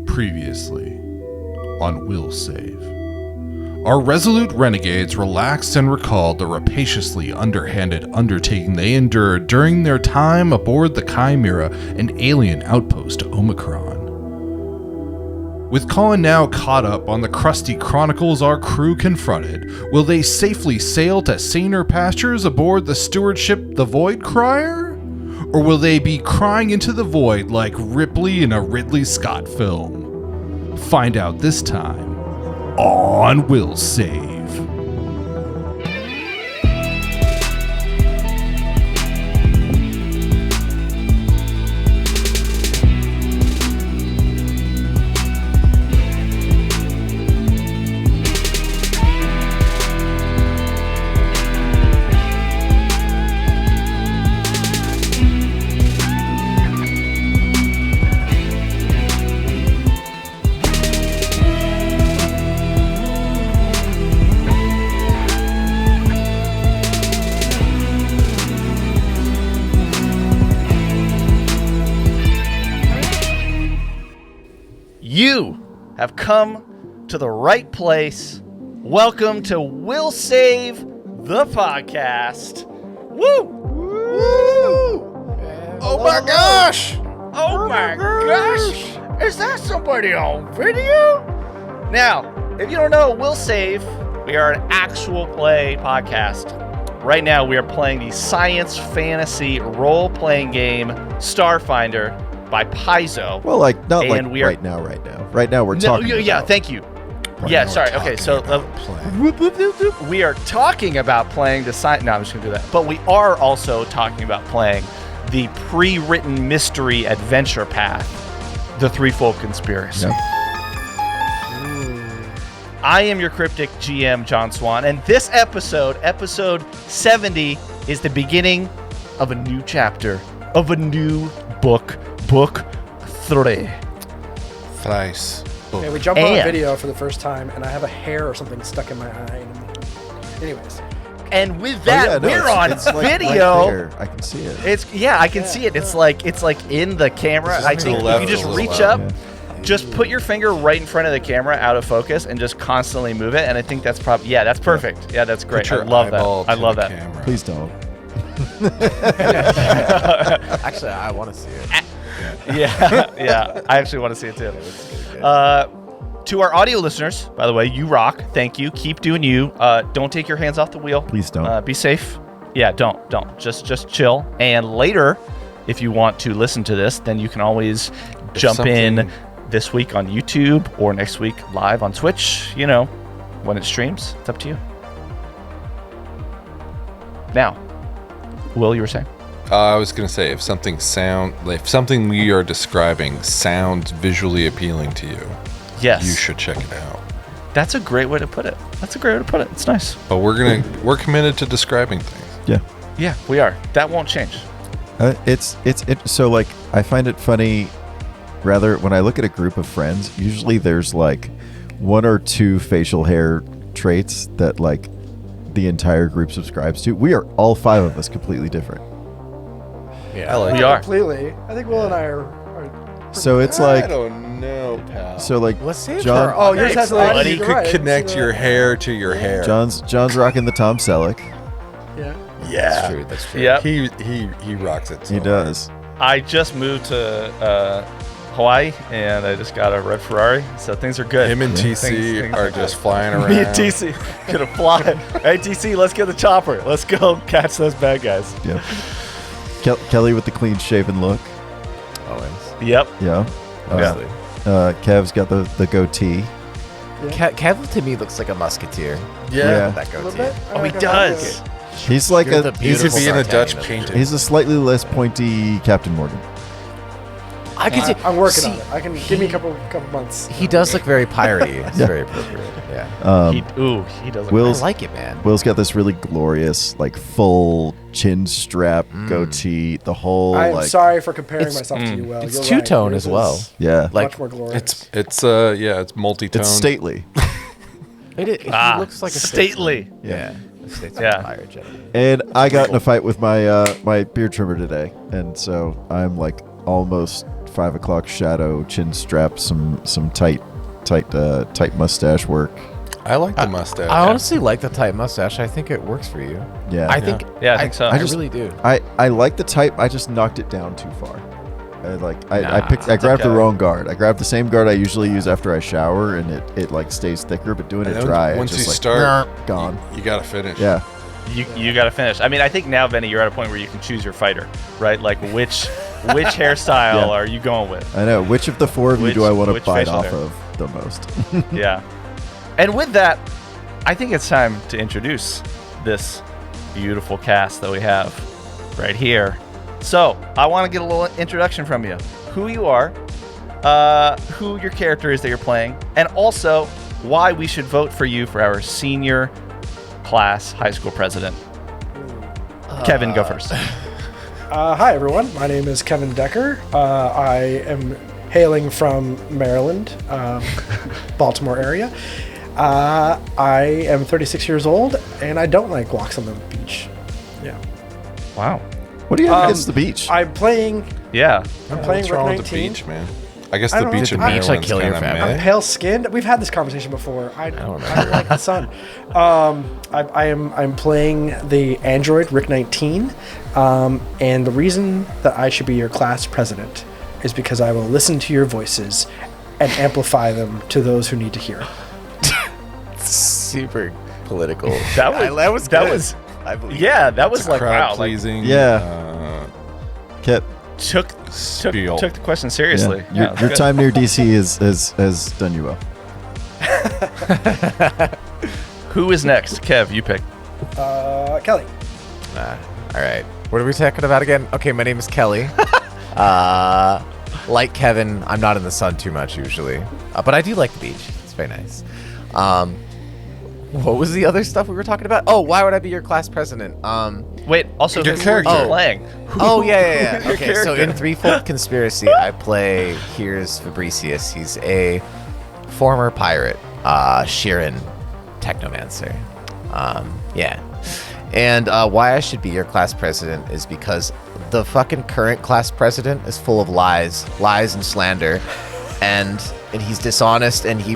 Previously on Will Save. Our resolute renegades relaxed and recalled the rapaciously underhanded undertaking they endured during their time aboard the Chimera and alien outpost Omicron. With Colin now caught up on the crusty chronicles our crew confronted, will they safely sail to saner pastures aboard the stewardship the Void Crier? Or will they be crying into the void like Ripley in a Ridley Scott film? Find out this time on Will Save. You have come to the right place. Welcome to Will Save the podcast. Woo! Woo! Oh my gosh! Oh my gosh! Is that somebody on video? Now, if you don't know, Will Save, we are an actual play podcast. Right now, we are playing the science fantasy role-playing game Starfinder by Paizo. Well, like not And like we are- right now. Right now we're talking. Yeah, about- thank you. Right Yeah, now sorry. we're Okay, talking so about playing. we are talking about playing the science. No, I'm just gonna do that. But we are also talking about playing the pre-written mystery adventure path, the Threefold Conspiracy. Yep. I am your cryptic GM, John Swan, and this episode 70, is the beginning of a new chapter of a new book 3. Thrice. Okay, we jump on And- a video for the first time, and I have a hair or something stuck in my eye. Anyways, And with Oh, that, yeah, no, we're it's- on it's like video. right there. I can see it. I can see it. It's like in the camera. Just I to think the if left you just a little reach while. up, just put your finger right in front of the camera, out of focus, and just constantly move it. And I think that's probably that's perfect. Yeah, that's great. Put your I love eyeball that. I to love the that. camera. Please don't. Actually, I want to see it. Yeah. I actually want to see it too. To our audio listeners, by the way, you rock. Thank you. Keep doing you. Don't take your hands off the wheel. Please don't. Be safe. Yeah, don't. Just chill. And later, if you want to listen to this, then you can always jump in this week on YouTube or next week live on Twitch. You know, when it streams, it's up to you. Now, Will, you were saying? I was gonna say if something we are describing sounds visually appealing to you, Yes. you should check it out. That's a great way to put it. It's nice. But we're committed to describing things. Yeah. Yeah, we are. That won't change. So like I find it funny. Rather, when I look at a group of friends, usually there's like one or two facial hair traits that like the entire group subscribes to. We are all 5 of us completely different. Yeah, We are. completely. I think Will and I are So it's like I don't know, pal. so like Let's see. John. Oh, yours has buddy. like You could connect your hair to your hair. John's rocking the Tom Selleck. Yeah. That's true. That's true. Yep. He rocks it. So He does. I just moved to Hawaii, and I just got a red Ferrari, so things are good. Him and TC Things are just flying around. Me and TC gonna fly. Hey TC, let's get the chopper. Let's go catch those bad guys. Yep. Kelly with the clean shaven look. Always. Yep. Yeah. Honestly. Kev's got the goatee. Kev to me looks like a musketeer. Yeah. That A little goatee. bit. Oh, he does. He's like You're the He could beautiful be in a Dutch D'Artagnan of painting. the he's a slightly less pointy Captain Morgan. I can see. I'm working see, on it. I can give me a couple months. He does look very piratey. It's Yeah. very appropriate. Yeah. He does. Look Will's- I like it, man. Will's got this really glorious, like full chin strap goatee. The whole I am like sorry for comparing It's- myself to you, Will. it's You're two-tone right. as Yours well. is yeah, Like much more glorious. It's multi-toned. it's stately. he looks like a stately. Yeah. A statesman Yeah. pirate gentleman. And I got in a fight with my my beard trimmer today, and so I'm like almost 5 o'clock shadow, chin strap, some tight mustache work. I like the mustache. I honestly like the tight mustache. I think it works for you. Yeah. I think. Yeah, I think so. I really do. I like the type. I just knocked it down too far. I grabbed the okay. wrong guard. I grabbed the same guard I usually use after I shower, and it like stays thicker. But doing it dry, once it's you just start, gone. you gotta finish. Yeah. You got to finish. I mean, I think now, Vinnie, you're at a point where you can choose your fighter, right? Like which hairstyle are you going with? I know. Which of the 4 of you do I want to which bite facial off hair? of the most? Yeah. And with that, I think it's time to introduce this beautiful cast that we have right here. So I want to get a little introduction from you. Who you are, who your character is that you're playing, and also why we should vote for you for our senior class high school president. Kevin, go first. Hi, everyone. My name is Kevin Decker. I am hailing from Maryland, Baltimore area. I am 36 years old, and I don't like walks on the beach. Yeah. Wow. What do you have against the beach? I'm playing Yeah. playing What's Rick wrong 19. with the beach, man? I guess I the don't know. beach in The beach, Maryland's like, kill your kind of family. meh. Pale skinned. We've had this conversation before. I don't like the sun. I'm playing the android Rick 19, and the reason that I should be your class president is because I will listen to your voices and amplify them to those who need to hear. Super political. That was I believe. yeah, that was like Crowd wow, like pleasing. Kip, took Spiel. the question seriously. yeah. Your good. time near DC has done you well. Who is next? Kev, you pick. Kelly. All right. What are we talking about again? Okay, my name is Kelly. Like Kevin, I'm not in the sun too much usually, but I do like the beach. It's very nice. What was the other stuff we were talking about? Oh, why would I be your class president? Wait, also Your who character. are you playing? Oh, yeah. Your Okay, so character. in Threefold Conspiracy, I play Heerz Fabricius. He's a former pirate, Sheeran technomancer. Yeah. And why I should be your class president is because the fucking current class president is full of lies and slander, and he's dishonest, and he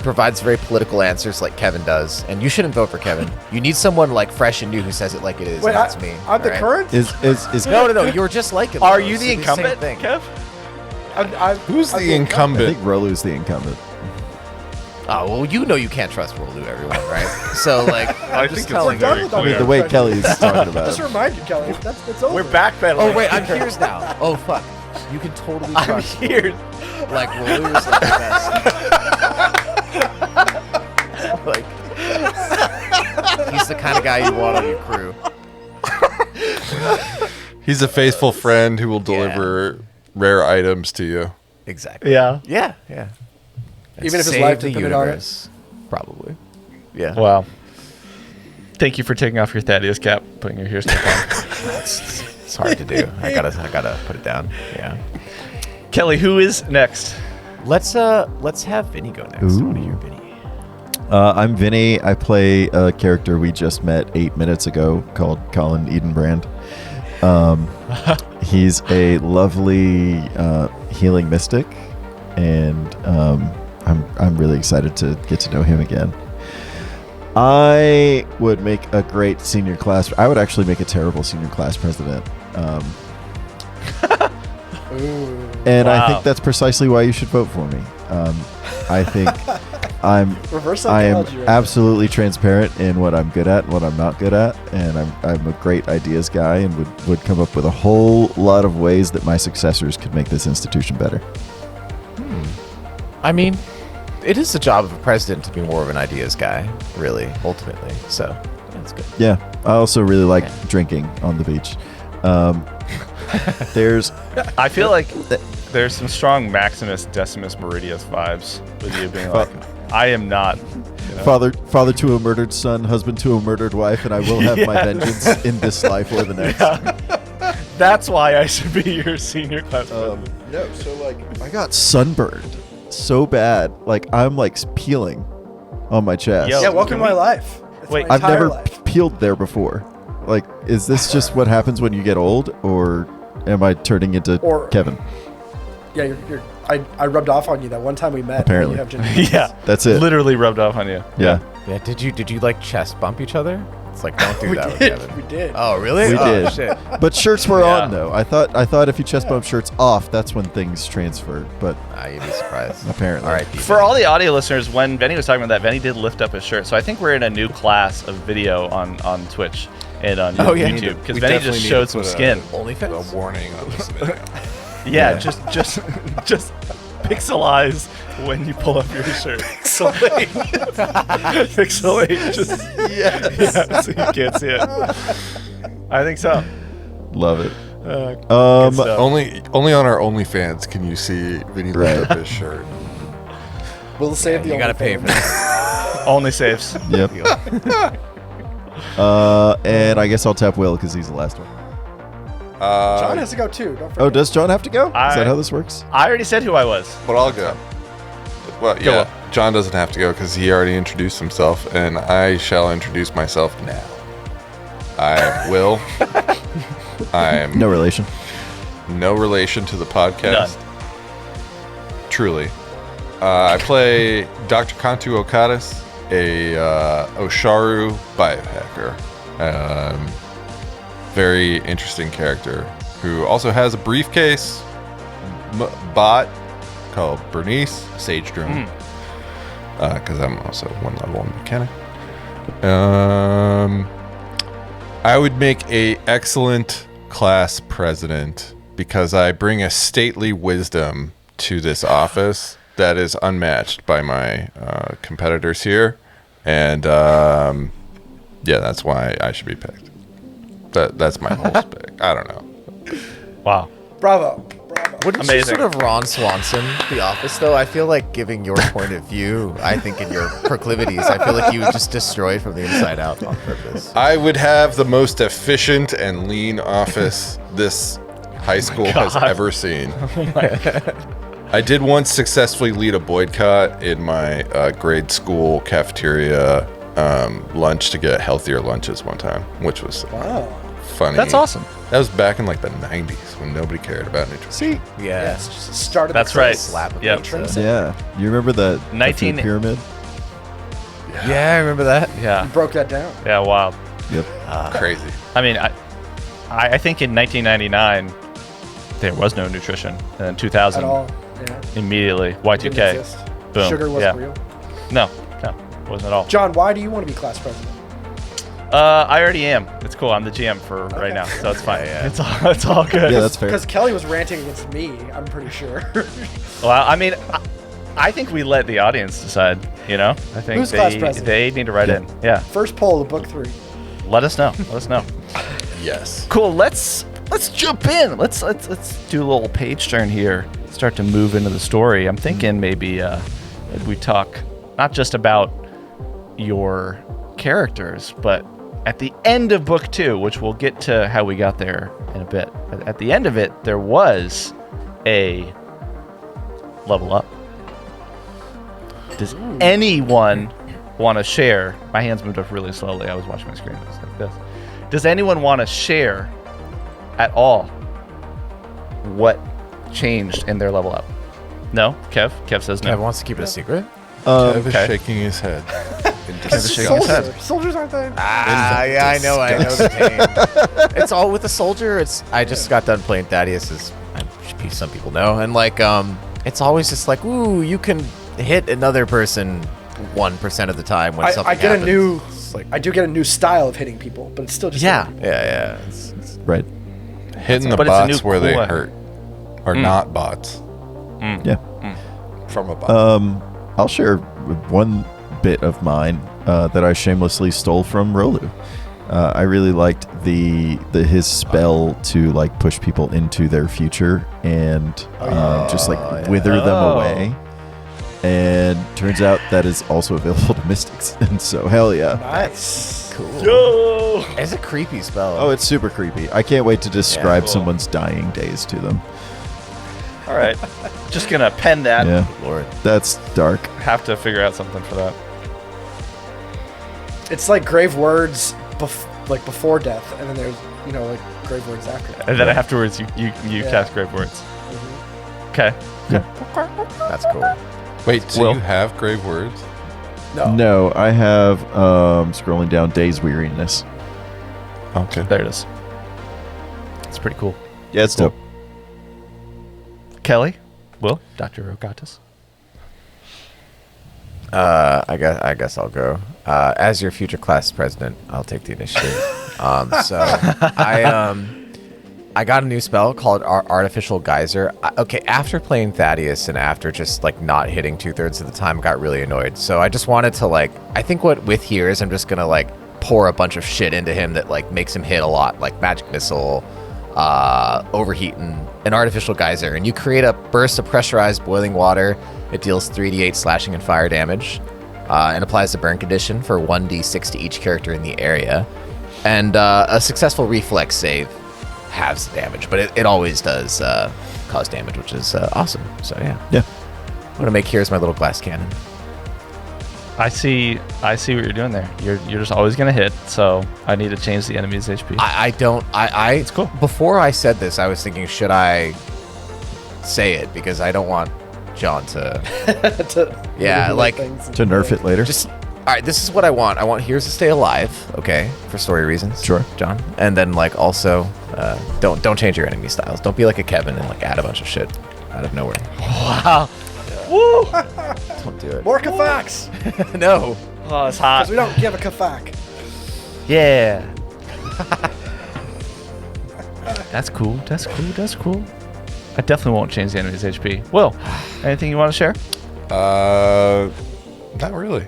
provides very political answers like Kevin does. And you shouldn't vote for Kevin. You need someone like fresh and new who says it like it is. Wait, and that's me. I'm the all right? current? Is No. You're just like him. Are though. you It's the same incumbent, thing. Kev? Who's I'm the I incumbent? think Rolu's the incumbent. Oh, well, you know you can't trust Rolu, everyone, right? So, like, I'm just telling done you. with all I mean, Yeah. the way Kelly's talking about Just it. remind you, Kelly. That's over. We're backpedaling. Oh, wait, I'm Heerz now. Oh, fuck. You can totally I'm trust here. Like, Rolu is like the best. Like, he's the kind of guy you want on your crew. He's a faithful friend who will deliver rare items to you. Exactly. Yeah. Yeah. Even if his Save life the depended on it. universe. Probably. Yeah. Wow. Thank you for taking off your Thaddeus cap, putting your hair stuff on. It's hard to do. I gotta put it down. Yeah. Kelly, who is next? Let's have Vinnie go next. I want to hear Vinnie. I'm Vinnie. I play a character we just met 8 minutes ago called Colin Edenbrand. He's a lovely healing mystic, and I'm really excited to get to know him again. I would make a great senior class. I would actually make a terrible senior class president. And I Wow. think that's precisely why you should vote for me. I think Reverse I am psychology right absolutely transparent in what I'm good at and what I'm not good at, and I'm a great ideas guy and would come up with a whole lot of ways that my successors could make this institution better. I mean, it is the job of a president to be more of an ideas guy, really, ultimately. So that's good. Yeah, I also really like drinking on the beach. There's I feel like there's some strong Maximus Decimus Meridius vibes with you being like, I am not. You know? father to a murdered son, husband to a murdered wife, and I will have my vengeance in this life or the next. That's why I should be your senior class president. No, so like I got sunburned so bad, like I'm like peeling on my chest. Yo, Yeah, welcome can to my we- life. It's Wait, my I've entire never life. peeled there before. Like, is this just what happens when you get old, or am I turning into Or- Kevin? Yeah, I rubbed off on you that one time we met. Apparently. You have gingivitis. Yeah. That's it. Literally rubbed off on you. Yeah. Yeah, did you like chest bump each other? It's like, don't do We that with did. Kevin. We did. Oh, really? We Oh, did. Shit. But shirts were Yeah. on though. I thought if you chest bump shirts off, that's when things transferred. But You'd be surprised. apparently. All right. For all the audio listeners, when Vinnie was talking about that, Vinnie did lift up his shirt. So I think we're in a new class of video on Twitch and on Oh, yeah. YouTube because We Vinnie definitely just need showed to some put skin. A OnlyFans? warning on this video. Yeah, just pixelize when you pull up your shirt. Pixelate. Pixelate. Just yeah, so you can't see it. I think so. Love it. Good stuff. Only on our OnlyFans can you see Vinnie lift up his shirt. We'll save the You gotta pay for that. Only saves. Yep. And I guess I'll tap Will because he's the last one. John has to go too. Don't forget. Oh, does John have to go? Is that how this works? I already said who I was. But I'll go. Well, Go yeah. on. John doesn't have to go because he already introduced himself, and I shall introduce myself now. I am Will. I am No relation. no relation to the podcast. Truly. I play Dr. Kantu Okadis, a Osharu biohacker. Very interesting character who also has a briefcase bot called Bernice, Sage Drone. Because I'm also one level mechanic. I would make a excellent class president because I bring a stately wisdom to this office that is unmatched by my competitors here, and yeah, that's why I should be picked. That's my whole spick. I don't know. Wow. Bravo. Wouldn't Amazing. you sort of Ron Swanson The Office, though? I feel like giving your point of view, I think in your proclivities, I feel like you would just destroy it from the inside out on purpose. I would have the most efficient and lean office this high school has ever seen. I did once successfully lead a boycott in my grade school cafeteria lunch to get healthier lunches one time, which was funny. That's awesome. That was back in like the 90s when nobody cared about nutrition. See? Yeah. Yes. Just started. That's the right. craze. Slap of Yep. pizza. Yeah. You remember the food 19 pyramid? Yeah, I remember that. Yeah. Broke that down. Yeah. Wild. Yep. Crazy. I mean, I think in 1999 there was no nutrition, and then 2000 At all. Yeah. immediately Didn't Y2K. exist. Boom. Sugar wasn't real. No, wasn't at all. John, why do you want to be class president? I already am. It's cool. I'm the GM for right now, so it's fine. Yeah. It's all good. Yeah, that's fair. Because Kelly was ranting against me, I'm pretty sure. Well, I mean, I think we let the audience decide. You know, I think Who's class president? they need to write in. Yeah, First poll of book 3. let us know. Let us know. Yes. Cool. Let's jump in. Let's do a little page turn here. Start to move into the story. I'm thinking maybe we talk not just about your characters, but at the end of book 2, which we'll get to how we got there in a bit. But at the end of it, there was a level up. Does anyone want to share? My hands moved up really slowly. I was watching my screen. It was like this. Does anyone want to share at all what changed in their level up? No? Kev says no. Kev wants to keep it a secret. Kev is okay. shaking his head. in Kev is shaking his disgust. head. Soldiers aren't they? Yeah, I know the pain. It's all with the soldier. I just got done playing Thaddeus, as some people know, and like it's always just like, ooh, you can hit another person 1% of the time when something I get happens. It's like, I do get a new style of hitting people, but it's still just yeah. It's Right. Hitting the But it's a bots new where they cool- hurt are not bots. Yeah. From a bot. I'll share one bit of mine that I shamelessly stole from Rolu. I really liked his spell to like push people into their future and just like wither them away. And turns out that is also available to mystics, and so hell yeah. Nice. cool. It's a creepy spell. Oh, it's super creepy. I can't wait to describe cool. someone's dying days to them. All right. Just gonna pen that. Yeah, Lord. that's dark. Have to figure out something for that. It's like grave words before death, and then there's like grave words after that. And then afterwards, you cast grave words. Okay. That's cool. Wait, so Will? you have grave words? No, I have scrolling down Days Weariness. Okay. There it is. It's pretty cool. Yeah, it's dope. Kelly, Will, Dr. Rogatus. I guess I'll go. As your future class president, I'll take the initiative. So I got a new spell called Artificial Geyser. Okay, after playing Thaddeus and after just like not hitting 2/3 of the time, I got really annoyed. So I just wanted to like, I think what with Heerz, I'm just gonna like pour a bunch of shit into him that like makes him hit a lot, like Magic Missile, Overheat, and an Artificial Geyser. And you create a burst of pressurized boiling water. It deals 3d8 slashing and fire damage, and applies the burn condition for 1d6 to each character in the area. And a successful reflex save halves the damage, but it always does cause damage, which is awesome. So yeah, I'm gonna make Heerz my little glass cannon. I see what you're doing there. You're just always gonna hit, so I need to change the enemy's HP. It's cool. Before I said this, I was thinking, should I say it, because I don't want John to yeah, like To nerf it later. just. All right, this is what I want. I want Heerz to stay alive, okay, for story reasons. Sure. John. And then like also, don't change your enemy styles. Don't be like a Kevin and like add a bunch of shit out of nowhere. Wow. Woo! Don't do it. More Kafaks! No. Oh, it's hot. Because we don't give a Kafak. Yeah. That's cool. That's cool. That's cool. I definitely won't change the enemy's HP. Will, anything you want to share? Not really.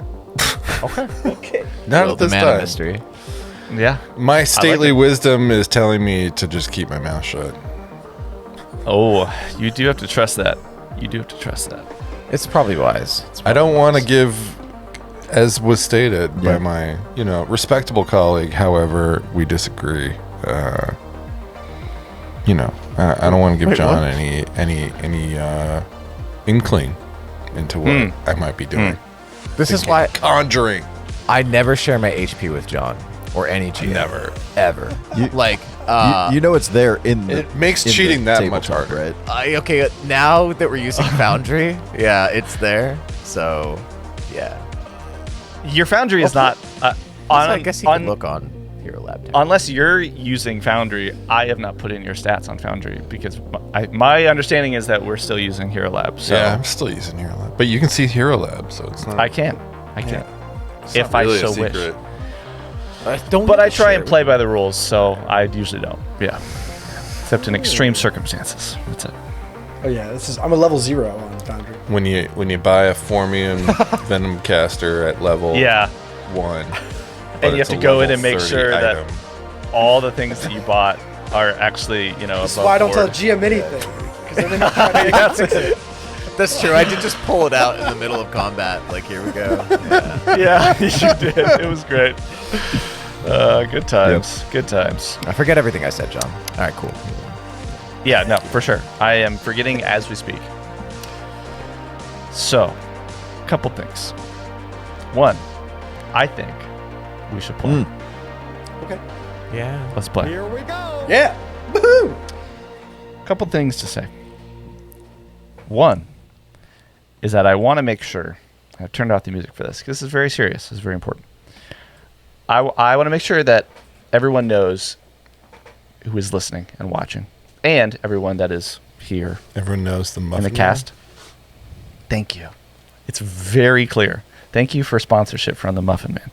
Okay. Not Will, at the this man of time. mystery. Yeah. My stately it. wisdom is telling me to just keep my mouth shut. Oh, you do have to trust that. You do have to trust that. It's probably wise. I don't want to give, as was stated Yeah. by my, respectable colleague. However, we disagree. I don't want to give Wait, John what? any inkling into what I might be doing. This is why Conjuring. I never share my HP with John or any GM. Never. Ever. You- Like, you know it's there in the. It makes in the cheating that much tabletop, harder. right? okay, now that we're using Foundry, yeah, it's there. So, yeah. Your Foundry is not. I guess you can look on Hero Lab. Too. Unless you're using Foundry, I have not put in your stats on Foundry because my understanding is that we're still using Hero Lab. So Yeah, I'm still using Hero Lab, but you can see Hero Lab, so it's not. I can. it's if not really I a so wish. secret. Don't But need I to try share and play by the rules, so I usually don't. Yeah. Except in extreme circumstances. That's it. Oh yeah, I'm a level 0 on Foundry. When you buy a Formium Venom Caster at level Yeah. 1, And you have to go in and make sure that item. all the things that you bought are actually, That's above why I don't tell board. GM anything. Because then they try to make That's fix it. That's true. I did just pull it out in the middle of combat. Like, here we go. Yeah. Yeah, you did. It was great. Good times. Good times. I forget everything I said, John. All right, cool. Yeah, no, for sure. I am forgetting as we speak. So, couple things. One, I think we should play. Okay. Yeah. Let's play. Here we go. Yeah. Woohoo! Couple things to say. One is that I want to make sure I've turned off the music for this because this is very serious. This is very important. I want to make sure that everyone knows who is listening and watching, and everyone that is here Everyone knows the in muffin the cast. Thank you. It's very clear. Thank you for sponsorship from the Muffin Man,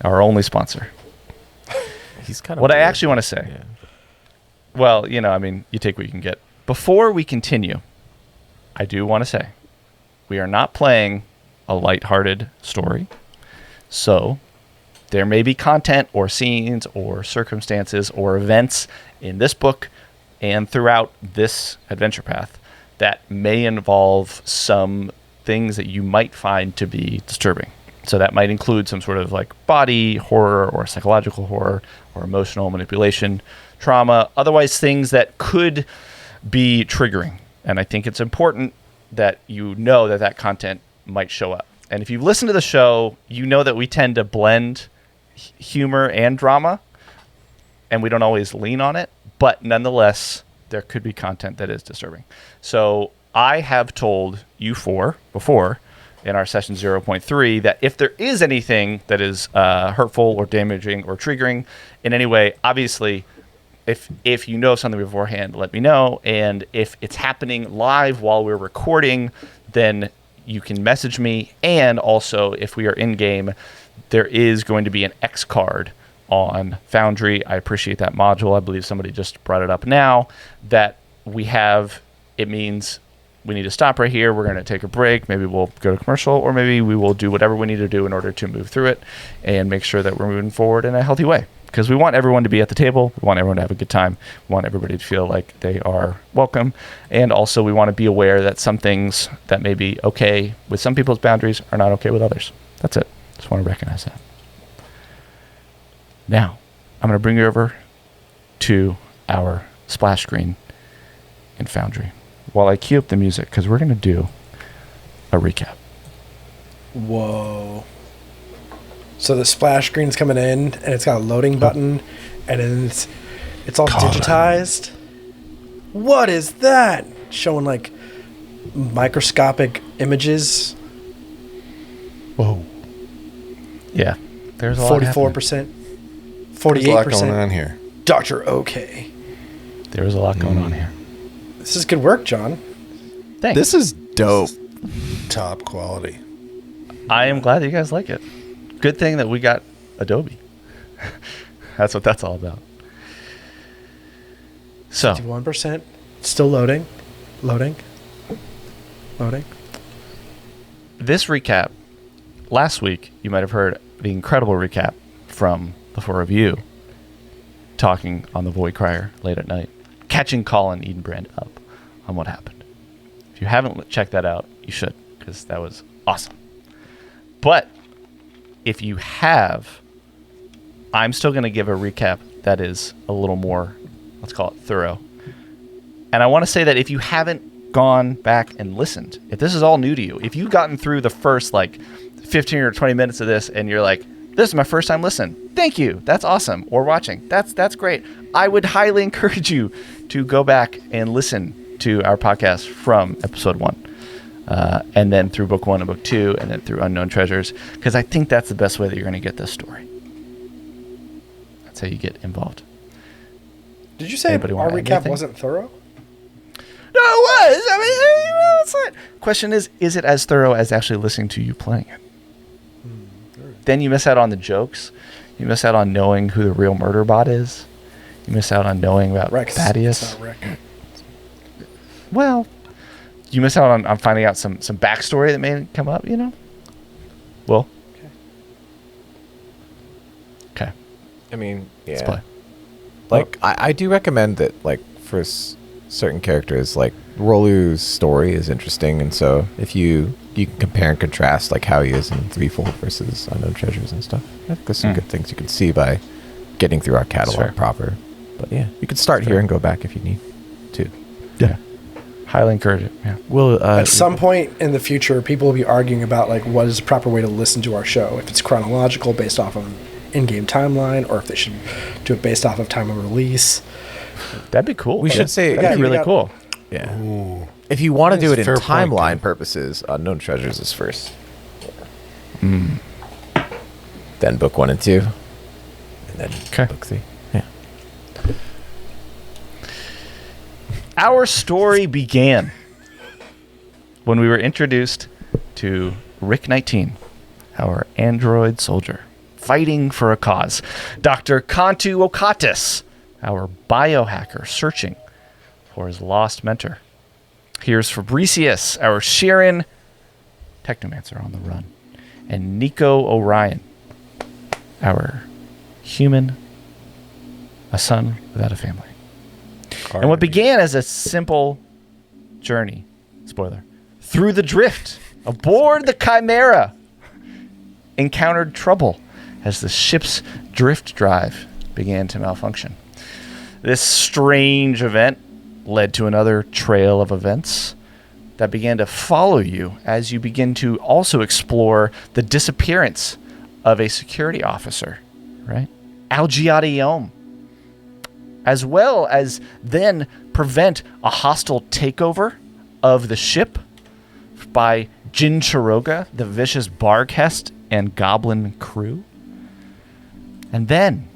our only sponsor. He's kind of. What I actually want to say. Yeah. Well, you take what you can get. Before we continue, I do want to say we are not playing a lighthearted story. So there may be content or scenes or circumstances or events in this book and throughout this adventure path that may involve some things that you might find to be disturbing. So that might include some sort of like body horror or psychological horror or emotional manipulation, trauma, otherwise things that could be triggering. And I think it's important that you know that content might show up. And if you've listened to the show, you know that we tend to blend humor and drama, and we don't always lean on it, but nonetheless, there could be content that is disturbing. So I have told you four before in our session 0.3 that if there is anything that is hurtful or damaging or triggering in any way, obviously, if you know something beforehand, let me know. And if it's happening live while we're recording, then you can message me. And also, if we are in game, there is going to be an X card on Foundry. I appreciate that module. I believe somebody just brought it up now that we have. It means we need to stop right here. We're going to take a break. Maybe we'll go to commercial, or maybe we will do whatever we need to do in order to move through it and make sure that we're moving forward in a healthy way. Because we want everyone to be at the table. We want everyone to have a good time. We want everybody to feel like they are welcome. And also we want to be aware that some things that may be okay with some people's boundaries are not okay with others. That's it. Just want to recognize that. Now, I'm going to bring you over to our splash screen in Foundry while I cue up the music, because we're going to do a recap. Whoa. So the splash screen's coming in, and it's got a loading button, and then it's all Colin. digitized. What is that? Showing like microscopic images. Whoa. Yeah. There's a lot happening. 44%. There's a lot going 48%. on here. Dr. OK. There's a lot going on here. This is good work, John. Thanks. This is dope. Top quality. I am glad that you guys like it. Good thing that we got Adobe. That's what that's all about. So 51%. Still loading. Loading. this recap, last week you might have heard the incredible recap from the four of you talking on the Void Crier late at night, catching Colin Edenbrand up on what happened. If you haven't checked that out, you should, because that was awesome. But if you have, I'm still going to give a recap that is a little more, let's call it thorough. And I want to say that if you haven't gone back and listened, if this is all new to you, if you've gotten through the first like 15 or 20 minutes of this and you're like, this is my first time listening, thank you, that's awesome, or watching, that's great, I would highly encourage you to go back and listen to our podcast from episode 1. And then through book 1 and book 2, and then through Unknown Treasures, because I think that's the best way that you're going to get this story. That's how you get involved. Did you say Anybody our wanna add recap anything? wasn't thorough? No, it was. I mean, it's not. Question is it as thorough as actually listening to you playing it? Then you miss out on the jokes. You miss out on knowing who the real murder bot is. You miss out on knowing about Rex. Thaddeus. It's not Rick. Well, you miss out on finding out some backstory that may come up, you know? Well. Okay. I mean, Let's yeah. play. Like, I do recommend that, like, for certain characters, like, Rolu's story is interesting, and so if you can compare and contrast, like, how he is in Threefold versus Unknown Treasures and stuff. I think there's some good things you can see by getting through our catalog Sure. proper. But, yeah, you can start here and go back if you need to. Yeah. Highly encourage it. Yeah. Well, At some point in the future, people will be arguing about like what is the proper way to listen to our show. If it's chronological, based off of an in-game timeline, or if they should do it based off of time of release. That'd be cool. We should say- that'd be Yeah, really you got- cool. yeah. Ooh. If you want to do it in Fair point, timeline Tim. purposes, Unknown Treasures is first. Then book 1 and 2. And then Okay. book 3. Yeah. Our story began when we were introduced to Rick 19, our android soldier, fighting for a cause. Dr. Cantu Okatis, our biohacker, searching for his lost mentor. Here's Fabricius, our Sheeran technomancer on the run. And Nico Orion, our human, a son without a family. And what began as a simple journey, spoiler, through the drift aboard the Chimera, encountered trouble as the ship's drift drive began to malfunction. This strange event led to another trail of events that began to follow you as you begin to also explore the disappearance of a security officer, right? Algiadium, as well as then prevent a hostile takeover of the ship by Jincharoga, the vicious Barghest and goblin crew. And then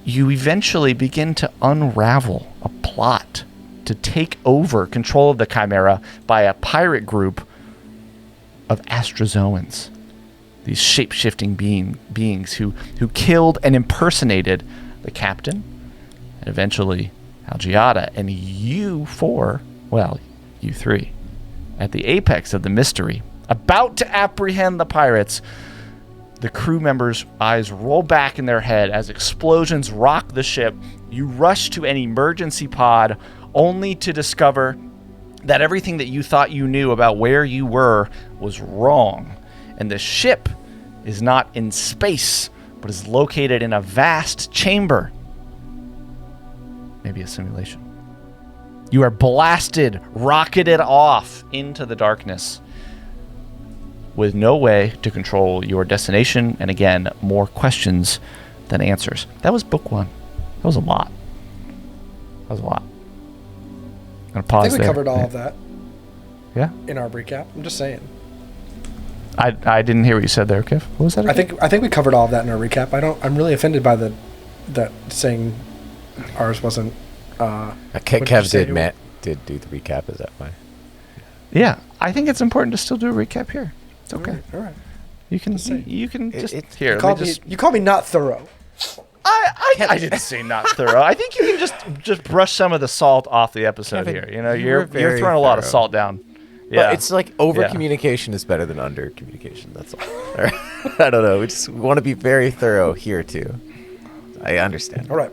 you eventually begin to unravel a plot to take over control of the Chimera by a pirate group of Astrozoans. These shape-shifting beings who killed and impersonated the captain, and eventually Algiata, and you three, at the apex of the mystery, about to apprehend the pirates. The crew members' eyes roll back in their head as explosions rock the ship. You rush to an emergency pod only to discover that everything that you thought you knew about where you were was wrong. And the ship is not in space, but is located in a vast chamber. Maybe a simulation. You are blasted, rocketed off into the darkness with no way to control your destination, and again, more questions than answers. That was book 1. That was a lot. I'm gonna pause I think we there. covered all of that Yeah? in our recap. I'm just saying. I didn't hear what you said there, Kev. What was that again? I think we covered all of that in our recap. I'm really offended by that saying ours wasn't. Kev did do the recap. Is that fine? Yeah, I think it's important to still do a recap here. It's okay. All right. You can say. here. You called me not thorough. I didn't say not thorough. I think you can just brush some of the salt off the episode Kevin, here. You know, you you're were very throwing a lot of thorough. salt down. Yeah. Yeah, But it's like over communication is better than under communication. That's all. I don't know. We just want to be very thorough here too. I understand. All right.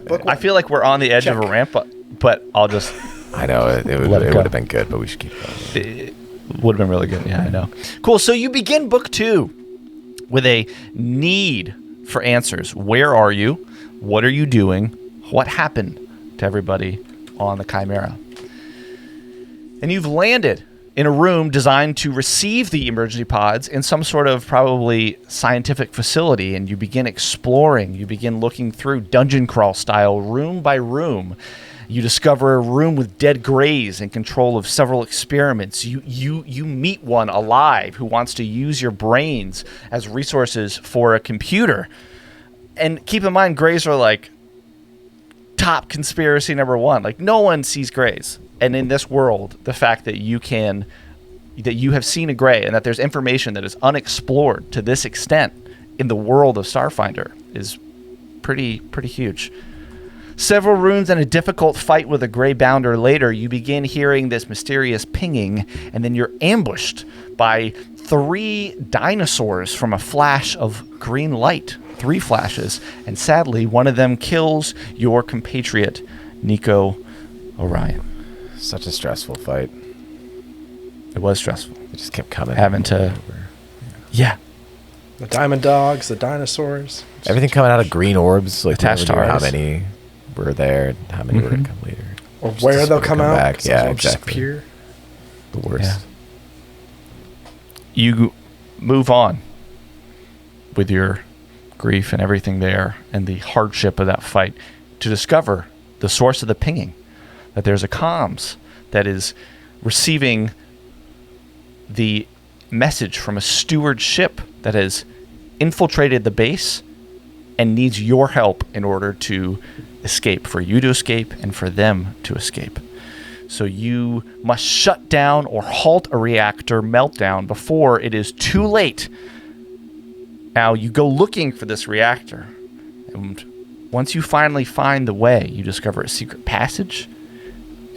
Book I 1. feel like we're on the edge of a Check. ramp, but I'll just. I know it would Let it go. have been good, but we should keep going. It would have been really good. Yeah, I know. Cool. So you begin book 2 with a need for answers. Where are you? What are you doing? What happened to everybody on the Chimera? And you've landed in a room designed to receive the emergency pods in some sort of probably scientific facility, and you begin exploring. You begin looking through dungeon crawl style, room by room. You discover a room with dead greys in control of several experiments. You meet one alive who wants to use your brains as resources for a computer. And keep in mind, greys are like top conspiracy number 1. Like, no one sees greys. And in this world, the fact that you have seen a gray and that there's information that is unexplored to this extent in the world of Starfinder is pretty huge. Several runes and a difficult fight with a gray bounder later, you begin hearing this mysterious pinging, and then you're ambushed by 3 dinosaurs from a flash of green light. 3 flashes, and sadly, one of them kills your compatriot, Nico Orion. Such a stressful fight. It was stressful. It just kept coming. Having to... Yeah. The diamond dogs, the dinosaurs. Everything coming out of green orbs. Like Attached we never knew to how ours. many were there, and how many were to come later. Or Just where to they'll come out. back. 'cause Yeah, they'll just exactly. appear. The worst. Yeah. You move on with your grief and everything there and the hardship of that fight to discover the source of the pinging, that there's a comms that is receiving the message from a steward ship that has infiltrated the base and needs your help in order to escape, for you to escape and for them to escape. So you must shut down or halt a reactor meltdown before it is too late. Now you go looking for this reactor, and once you finally find the way, you discover a secret passage,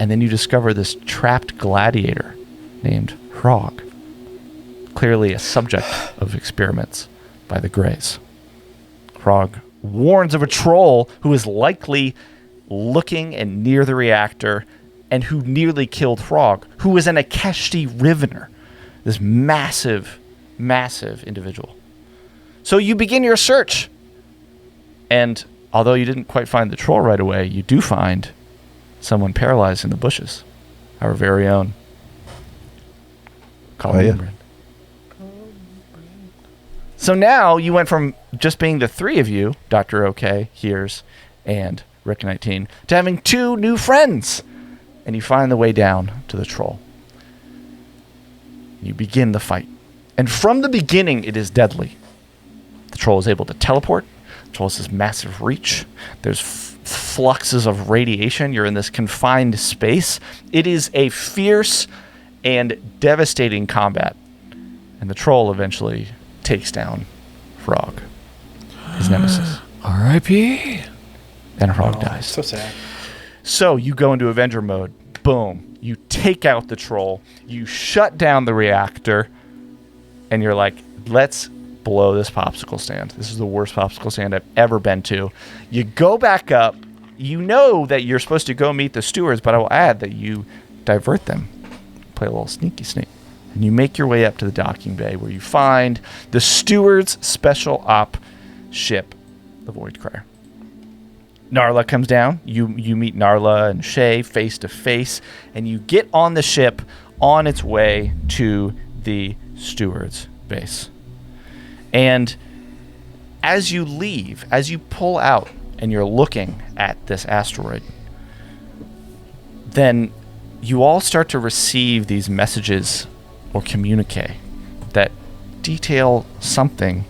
and then you discover this trapped gladiator named Hrog, clearly a subject of experiments by the Greys. Hrog warns of a troll who is likely looking and near the reactor and who nearly killed Hrog, who is an Akeshti Rivener, this massive, massive individual. So you begin your search, and although you didn't quite find the troll right away, you do find someone paralyzed in the bushes, our very own Colin. yeah. Edenbrand. So now you went from just being the 3 of you, Dr. OK, Heerz, and Rick 19, to having 2 new friends and you find the way down to the troll. You begin the fight. And from the beginning, it is deadly. The troll is able to teleport. The troll has this massive reach. There's fluxes of radiation. You're in this confined space. It is a fierce and devastating combat. And the troll eventually takes down Frog, his nemesis. R.I.P. And Frog dies. So sad. So you go into Avenger mode. Boom. You take out the troll. You shut down the reactor. And you're like, let's blow this popsicle stand. This is the worst popsicle stand I've ever been to. You go back up. You know that you're supposed to go meet the stewards, but I will add that you divert them. Play a little sneaky sneak. And you make your way up to the docking bay where you find the steward's special op ship, the Void Crier. Narla comes down. You meet Narla and Shay face to face, and you get on the ship on its way to the steward's base. And as you leave, as you pull out and you're looking at this asteroid, then you all start to receive these messages or communique that detail something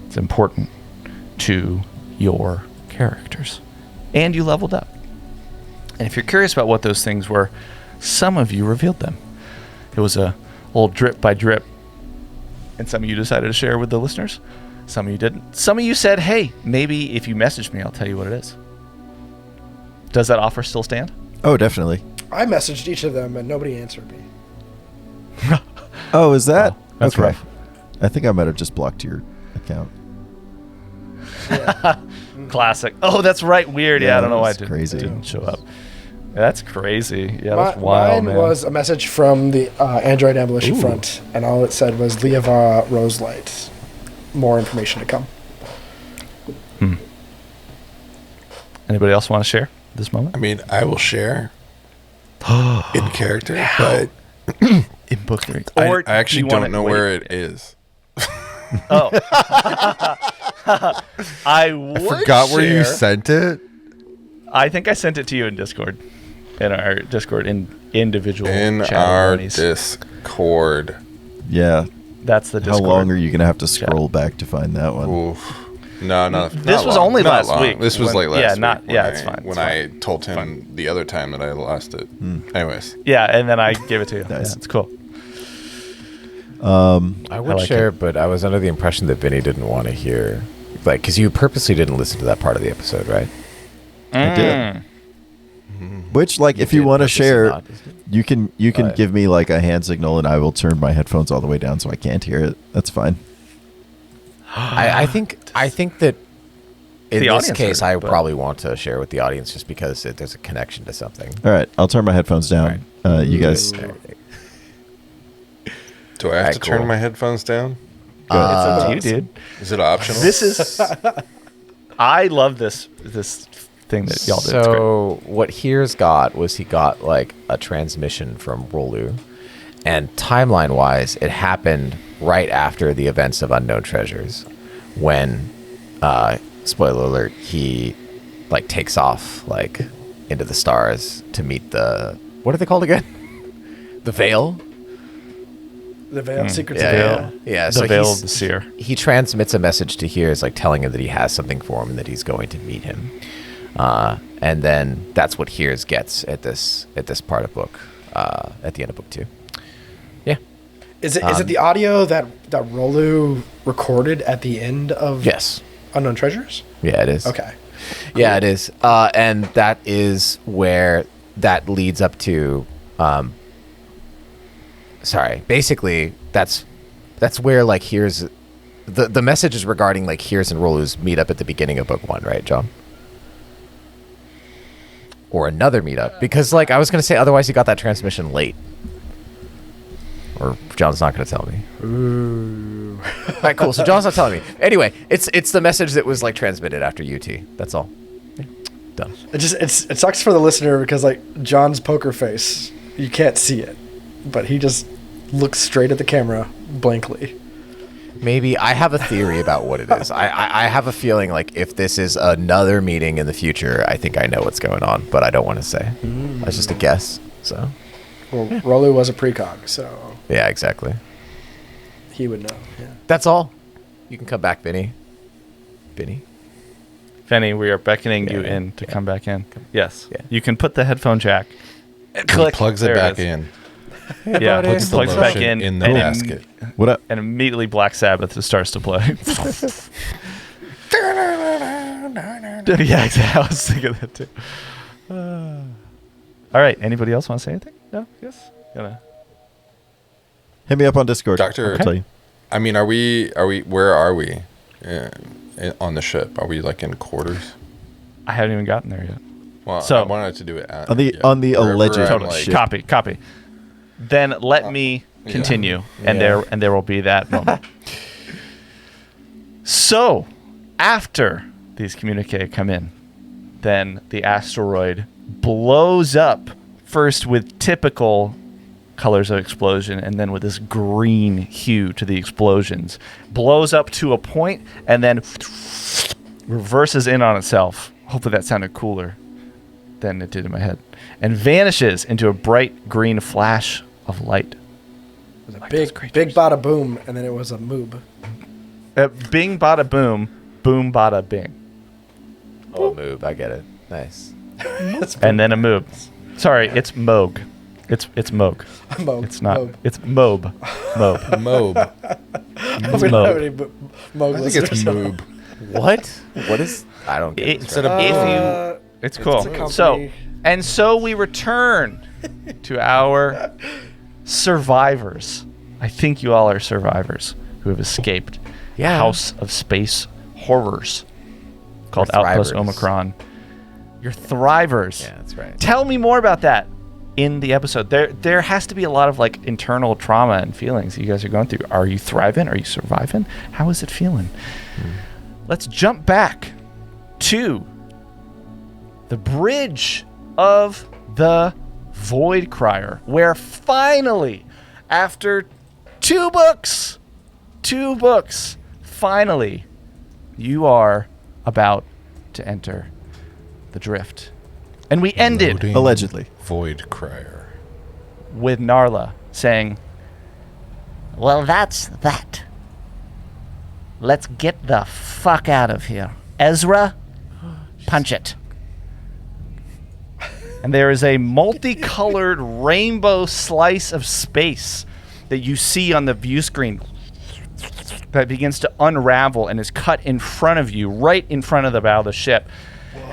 that's important to your characters. And you leveled up. And if you're curious about what those things were, some of you revealed them. It was a little drip by drip. And some of you decided to share with the listeners. Some of you didn't. Some of you said, hey, maybe if you message me, I'll tell you what it is. Does that offer still stand? Oh, definitely. I messaged each of them and nobody answered me. Oh, is that? That's okay. rough. I think I might have just blocked your account. Classic. Oh, that's right. Weird. Yeah, I don't know why it that's crazy. didn't show up. That's crazy. Yeah, that's wild, mine man. was a message from the Android Abolition Front, and all it said was Liava Roselight. More information to come. Anybody else want to share this moment? I mean, I will share in character, but In book three. I actually don't know where it is. Oh. I would Forgot where you share- sent it. I think I sent it to you in Discord. In our Discord, in individual In chat our monies. Discord. Yeah. That's the How Discord. long are you going to have to scroll back to find that one? Oof. No, This was only last week. This was When- like last yeah, week. yeah, it's fine. When It's I told him the other time that I lost it. Anyways. Yeah, and then I gave it to you. Nice. Yeah, it's cool. I would like share, but I was under the impression that Vinnie didn't want to hear, like, because you purposely didn't listen to that part of the episode, right? I did. Which, like, if you want to share, you can give me like a hand signal, and I will turn my headphones all the way down so I can't hear it. That's fine. I think that in The this audience case, heard it, I but- probably want to share with the audience just because there's a connection to something. All right, I'll turn my headphones down. You guys, Do I have Alright, to turn cool. my headphones down? It's up to you, dude. Is it optional? This is. I love this thing that y'all did. It's great. So what Heerz got was he got like a transmission from Rolu, and timeline-wise, it happened right after the events of Unknown Treasures, when, spoiler alert, he like takes off like into the stars to meet the, what are they called again? The Veil. The Veil, Secrets Yeah, of the yeah, Veil. yeah. The So Veil he's- of the Seer. He transmits a message to Heerz, like telling him that he has something for him and that he's going to meet him. And then that's what Heerz gets at this part of book, at the end of book 2. Yeah. Is it the audio that Rolu recorded at the end of Yes. Unknown Treasures? Yeah, it is. Okay. Yeah, it is. And that is where that leads up to. Basically, that's where like Heerz, the message is regarding like Heerz and Rolu's meet up at the beginning of book 1, right, John? Or another meetup, because like I was gonna say, otherwise you got that transmission late. Or John's not gonna tell me. Ooh. All right, cool. So John's not telling me. Anyway, it's the message that was like transmitted after UT. That's all. Yeah. Done. It sucks for the listener because like John's poker face, you can't see it, but he just looks straight at the camera blankly. Maybe I have a theory about what it is. I have a feeling like if this is another meeting in the future, I think I know what's going on, but I don't want to say. That's just a guess. So Well, Rolu was a precog, so yeah, exactly. he would know. Yeah. That's all. You can come back, Vinnie. Vinnie. Vinnie, we are beckoning you Yeah, in to come back in. Yes. Yeah. You can put the headphone jack. He Click. plugs it There back is. in. Yeah, Puts the plugs it back lotion in, the and basket. What up? and immediately Black Sabbath just starts to play. Yeah, exactly. I was thinking that too. All right. Anybody else want to say anything? No? Yes? Gonna. Hit me up on Discord. Doctor- I'll tell you. I mean, are we? Where are we? On the ship? Are we like in quarters? I haven't even gotten there yet. Well, So- I wanted to do it On the wherever alleged I'm, Totally. ship. Copy. Then let me continue, and there will be that moment. So, after these communique come in, then the asteroid blows up first with typical colors of explosion, and then with this green hue to the explosions. Blows up to a point, and then reverses in on itself. Hopefully that sounded cooler than it did in my head. And vanishes into a bright green flash of light. It was a big bada boom, and then it was a moob. Bing bada boom, boom bada bing. Oh, move. I get it. Nice. And then a moob. Sorry, it's Moog. It's Moog. Moog. It's not. Moog. It's Mob. Mob. Mob. We don't have Moog. any Moog I think it's listeners. moob. What? What is? I don't get it. Instead of It's cool. a company. So we return to our survivors. I think you all are survivors who have escaped Yeah. House of Space horrors called We're Outpost thrivers. Omicron. You're thrivers. Yeah, that's right. Tell me more about that in the episode. There has to be a lot of like internal trauma and feelings you guys are going through. Are you thriving? Are you surviving? How is it feeling? Let's jump back to the bridge of the Void Crier, where finally, after two books, finally, you are about to enter the drift. And we ended Loading Allegedly. Void Crier. with Narla saying, "Well, that's that. Let's get the fuck out of here. Ezra, punch it." And there is a multicolored rainbow slice of space that you see on the view screen that begins to unravel and is cut in front of you, right in front of the bow of the ship.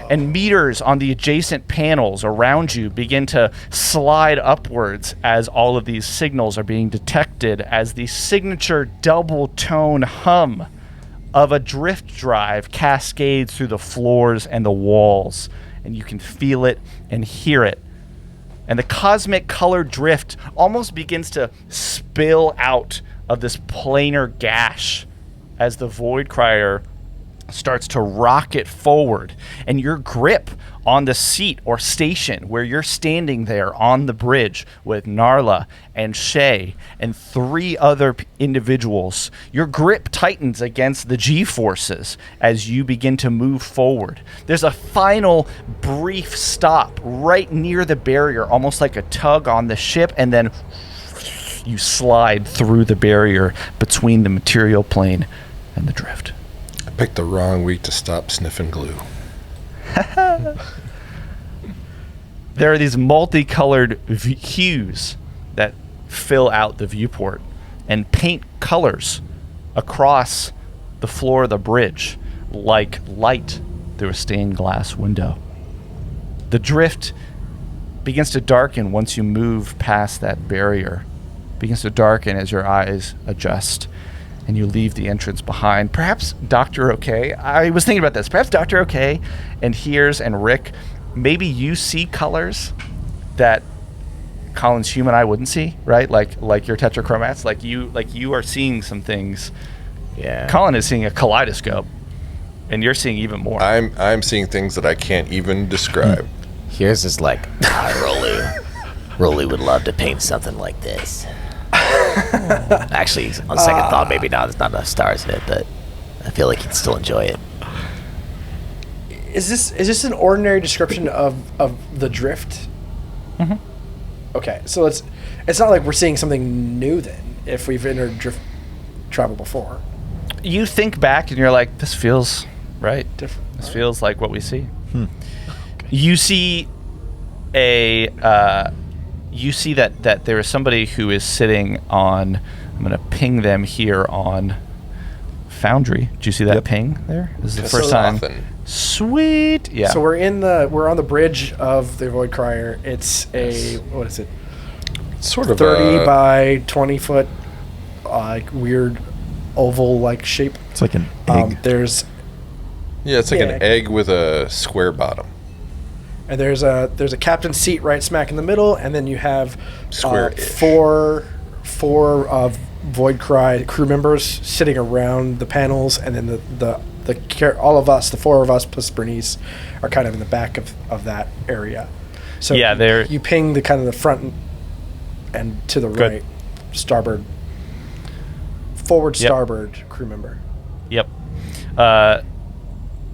And meters on the adjacent panels around you begin to slide upwards as all of these signals are being detected as the signature double tone hum of a drift drive cascades through the floors and the walls. And you can feel it and hear it. And the cosmic colored drift almost begins to spill out of this planar gash as the Void Crier starts to rocket forward, and your grip on the seat or station where you're standing there on the bridge with Narla and Shay and three other individuals, your grip tightens against the G-forces as you begin to move forward. There's a final brief stop right near the barrier, almost like a tug on the ship, and then you slide through the barrier between the material plane and the drift. I picked the wrong week to stop sniffing glue. There are these multicolored hues that fill out the viewport and paint colors across the floor of the bridge like light through a stained glass window. The drift begins to darken once you move past that barrier. Begins to darken as your eyes adjust and you leave the entrance behind. Perhaps Dr. OK, I was thinking about this, perhaps Dr. OK and Heerz and Rick, maybe you see colors that Colin's human eye wouldn't see, right? Like your tetrachromats, like you are seeing some things. Yeah. Colin is seeing a kaleidoscope, and you're seeing even more. I'm seeing things that I can't even describe. Here's is like, Rolly would love to paint something like this. Actually, on second thought, maybe not. There's not enough stars in it, but I feel like he'd still enjoy it. Is this an ordinary description of the drift? Mm-hmm. Okay, so it's not like we're seeing something new then. If we've entered drift travel before, You think back and you're like, this feels right. different. This feels like what we see. You see you see that there is somebody who is sitting on. I'm going to ping them here on Foundry. Did you see that Yep. ping there? This is the first time. Sweet. Yeah. So we're on the bridge of the Void Crier. It's what is it? Sort of 30 by 20 foot, like weird oval like shape. It's like an egg. There's it's like Yeah. an egg with a square bottom. and there's a captain's seat right smack in the middle, and then you have Square-ish. four Void Cry crew members sitting around the panels, and then all of us, the four of us plus Bernice, are kind of in the back of that area. So Yeah, they're- you ping the kind of the front and to the Good. right, starboard, forward Yep. starboard crew member. Yep. Narla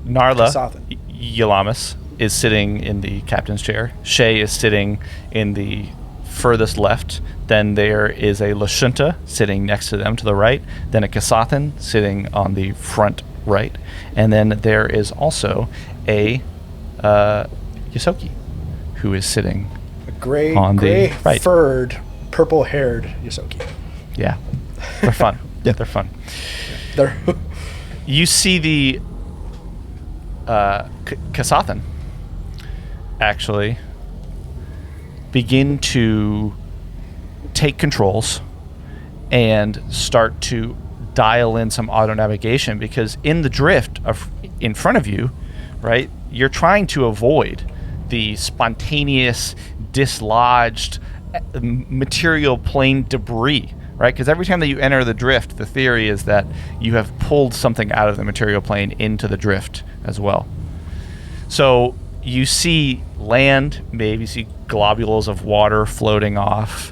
Kasathan. Yalamis is sitting in the captain's chair. Shay is sitting in the furthest left. Then there is a Lashunta sitting next to them to the right. Then a Kasathan sitting on the front right. And then there is also a Yosoki who is sitting. A gray, On the right. furred, purple-haired Yosoki. Yeah. They're fun. Yeah. They're fun. They're You see the Kasathan actually begin to take controls and start to dial in some auto navigation, because in the drift in front of you, right, you're trying to avoid the spontaneous dislodged material plane debris, right? Because every time that you enter the drift, the theory is that you have pulled something out of the material plane into the drift as well. So you see land, maybe you see globules of water floating off,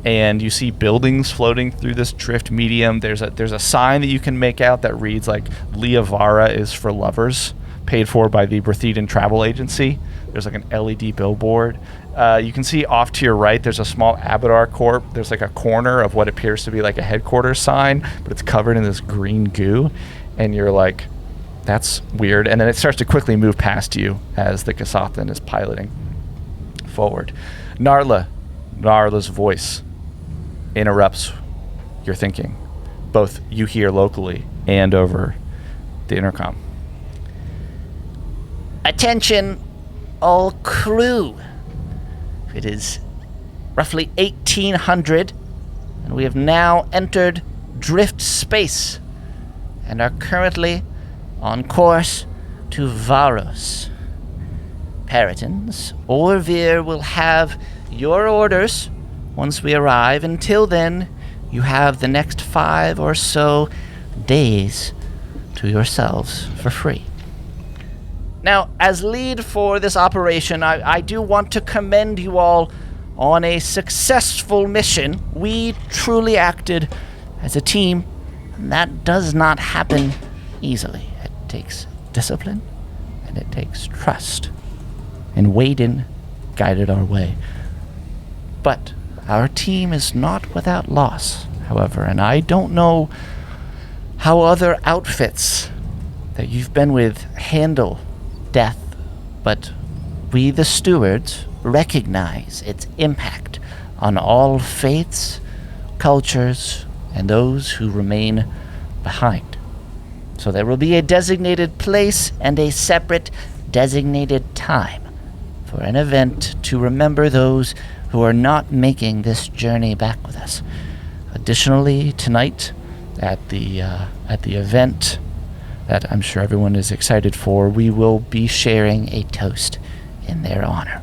and you see buildings floating through this drift medium. There's a sign that you can make out that reads like Liavara is for lovers, paid for by the Berthidan Travel Agency. There's like an LED billboard. You can see off to your right, there's a small Abadar Corp. There's like a corner of what appears to be like a headquarters sign, but it's covered in this green goo. And you're like, that's weird. And then it starts to quickly move past you as the Kasathan is piloting forward. Narla's voice interrupts your thinking, both you hear locally and over the intercom. Attention, all crew. It is roughly 1800, and we have now entered drift space and are currently on course to Varos. Peritons, Orvir will have your orders once we arrive. Until then, you have the next 5 or so days to yourselves for free. Now, as lead for this operation, I do want to commend you all on a successful mission. We truly acted as a team, and that does not happen easily. It takes discipline, and it takes trust. And Waden guided our way. But our team is not without loss, however, and I don't know how other outfits that you've been with handle death, but we, the stewards, recognize its impact on all faiths, cultures, and those who remain behind. So there will be a designated place and a separate designated time for an event to remember those who are not making this journey back with us. Additionally, tonight at the event that I'm sure everyone is excited for, we will be sharing a toast in their honor.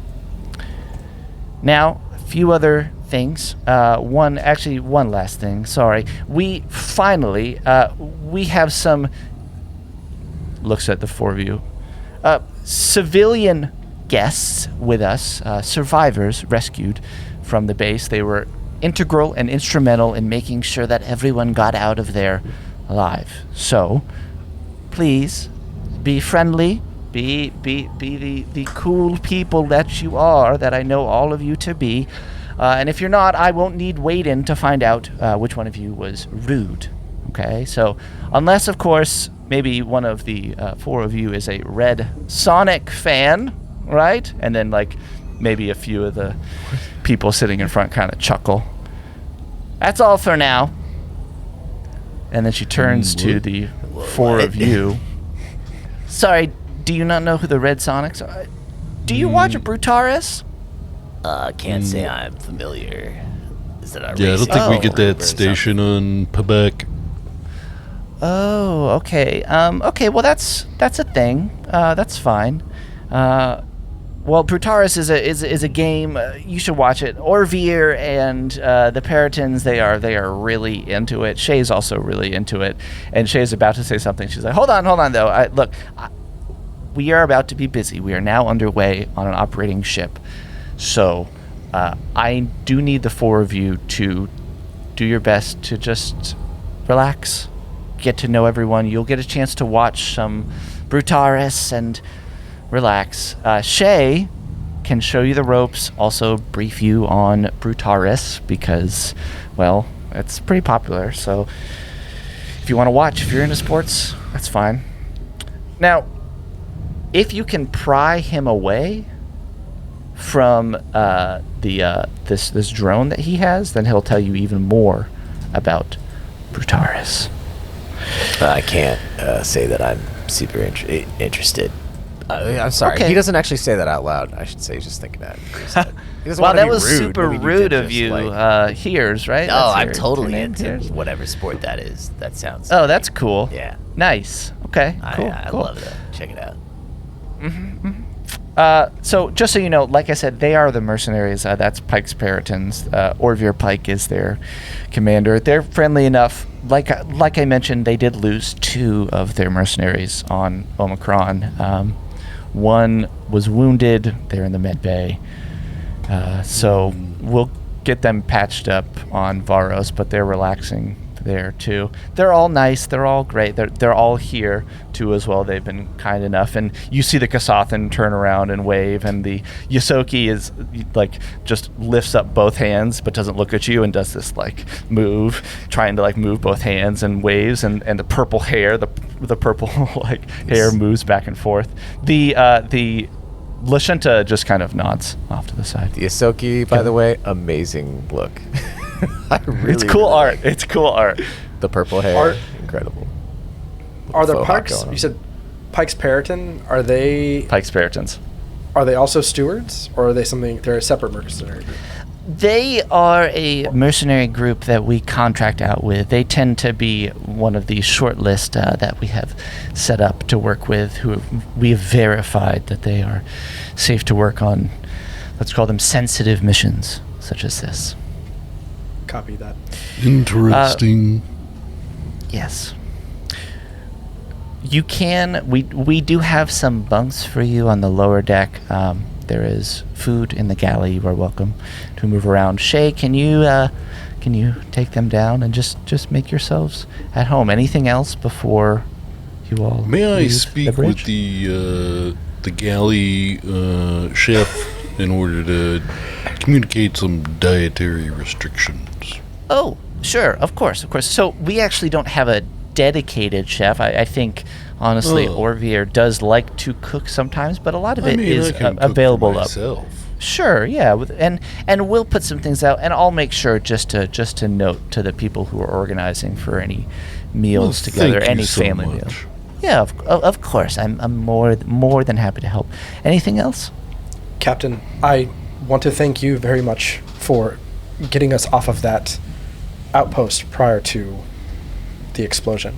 Now, a few other things. One last thing. Sorry. We finally we have some. Looks at the four of you. Civilian guests with us, survivors rescued from the base. They were integral and instrumental in making sure that everyone got out of there alive. So, please be friendly, be the cool people that you are, that I know all of you to be. And if you're not, I won't need wade in to find out which one of you was rude. Okay, so unless, of course, maybe one of the 4 of you is a Red Sonic fan, right? And then, like, maybe a few of the people sitting in front kind of chuckle. That's all for now. And then she turns to the 4 of you. Sorry, do you not know who the Red Sonics are? Do you watch Brutaris? Can't say I'm familiar. Is that a Yeah, I don't think we get that or station on Quebec. Oh, okay. Okay, well that's a thing. That's fine. Well, Brutaris is a game. You should watch it. Orvir and the Peritons, they are really into it. Shay's also really into it, and Shay's about to say something. She's like, "Hold on, though. We are about to be busy. We are now underway on an operating ship, so I do need the 4 of you to do your best to just relax, get to know everyone. You'll get a chance to watch some Brutaris and relax. Shay can show you the ropes, also brief you on Brutaris because, well, it's pretty popular. So if you want to watch, if you're into sports, that's fine. Now, if you can pry him away from this drone that he has, then he'll tell you even more about Brutaris. I can't say that I'm super interested. I'm sorry. Okay. He doesn't actually say that out loud. I should say he's just thinking that. He doesn't Well, wanna that be was rude. super Maybe rude did of just, you. like- Heerz, right? No, That's I'm your totally name, into Heerz? whatever sport that is. That sounds. Oh, that's cool. Yeah. Nice. Okay. Cool. I cool. love it. Check it out. So just so you know, like I said, they are the mercenaries. That's Pike's Peritons. Orvir Pike is their commander. They're friendly enough. Like I mentioned, they did lose 2 of their mercenaries on Omicron. One was wounded. They're in the med bay. So we'll get them patched up on Varos, but they're relaxing there too. They're all nice. They're all great. They're all here too as well. They've been kind enough. And you see the Kasathan turn around and wave, and the Yosoki is like just lifts up both hands but doesn't look at you and does this like move, trying to like move both hands and waves, and the purple hair, the purple like hair moves back and forth. The Lashenta just kind of nods off to the side. The Yosoki, by the way, amazing look. I really, It's cool really art. like It's cool art. the purple hair. Art- Incredible. Are the Faux hawk Pikes? going on. You said Pike's Periton. Are they Pike's Peritons. also stewards, or are they something? They're a separate mercenary group. They are a mercenary group that we contract out with. They tend to be one of the short list that we have set up to work with, who we have verified that they are safe to work on, let's call them sensitive missions, such as this. Copy that. Interesting. Yes. You can. We do have some bunks for you on the lower deck. There is food in the galley. You are welcome to move around. Shay, can you take them down and just make yourselves at home? Anything else before you all? May I leave speak the bridge? with the galley chef in order to communicate some dietary restrictions? Oh, sure, of course. So we actually don't have a dedicated chef. I think, honestly, Oh. Orvir does like to cook sometimes, but a lot of I it mean, is I can cook for available up. myself. Sure, yeah, and we'll put some things out, and I'll make sure just to note to the people who are organizing for any meals Well, together, thank you any so family much. meal. Yeah, of course. I'm more than happy to help. Anything else? Captain, I want to thank you very much for getting us off of that outpost prior to the explosion.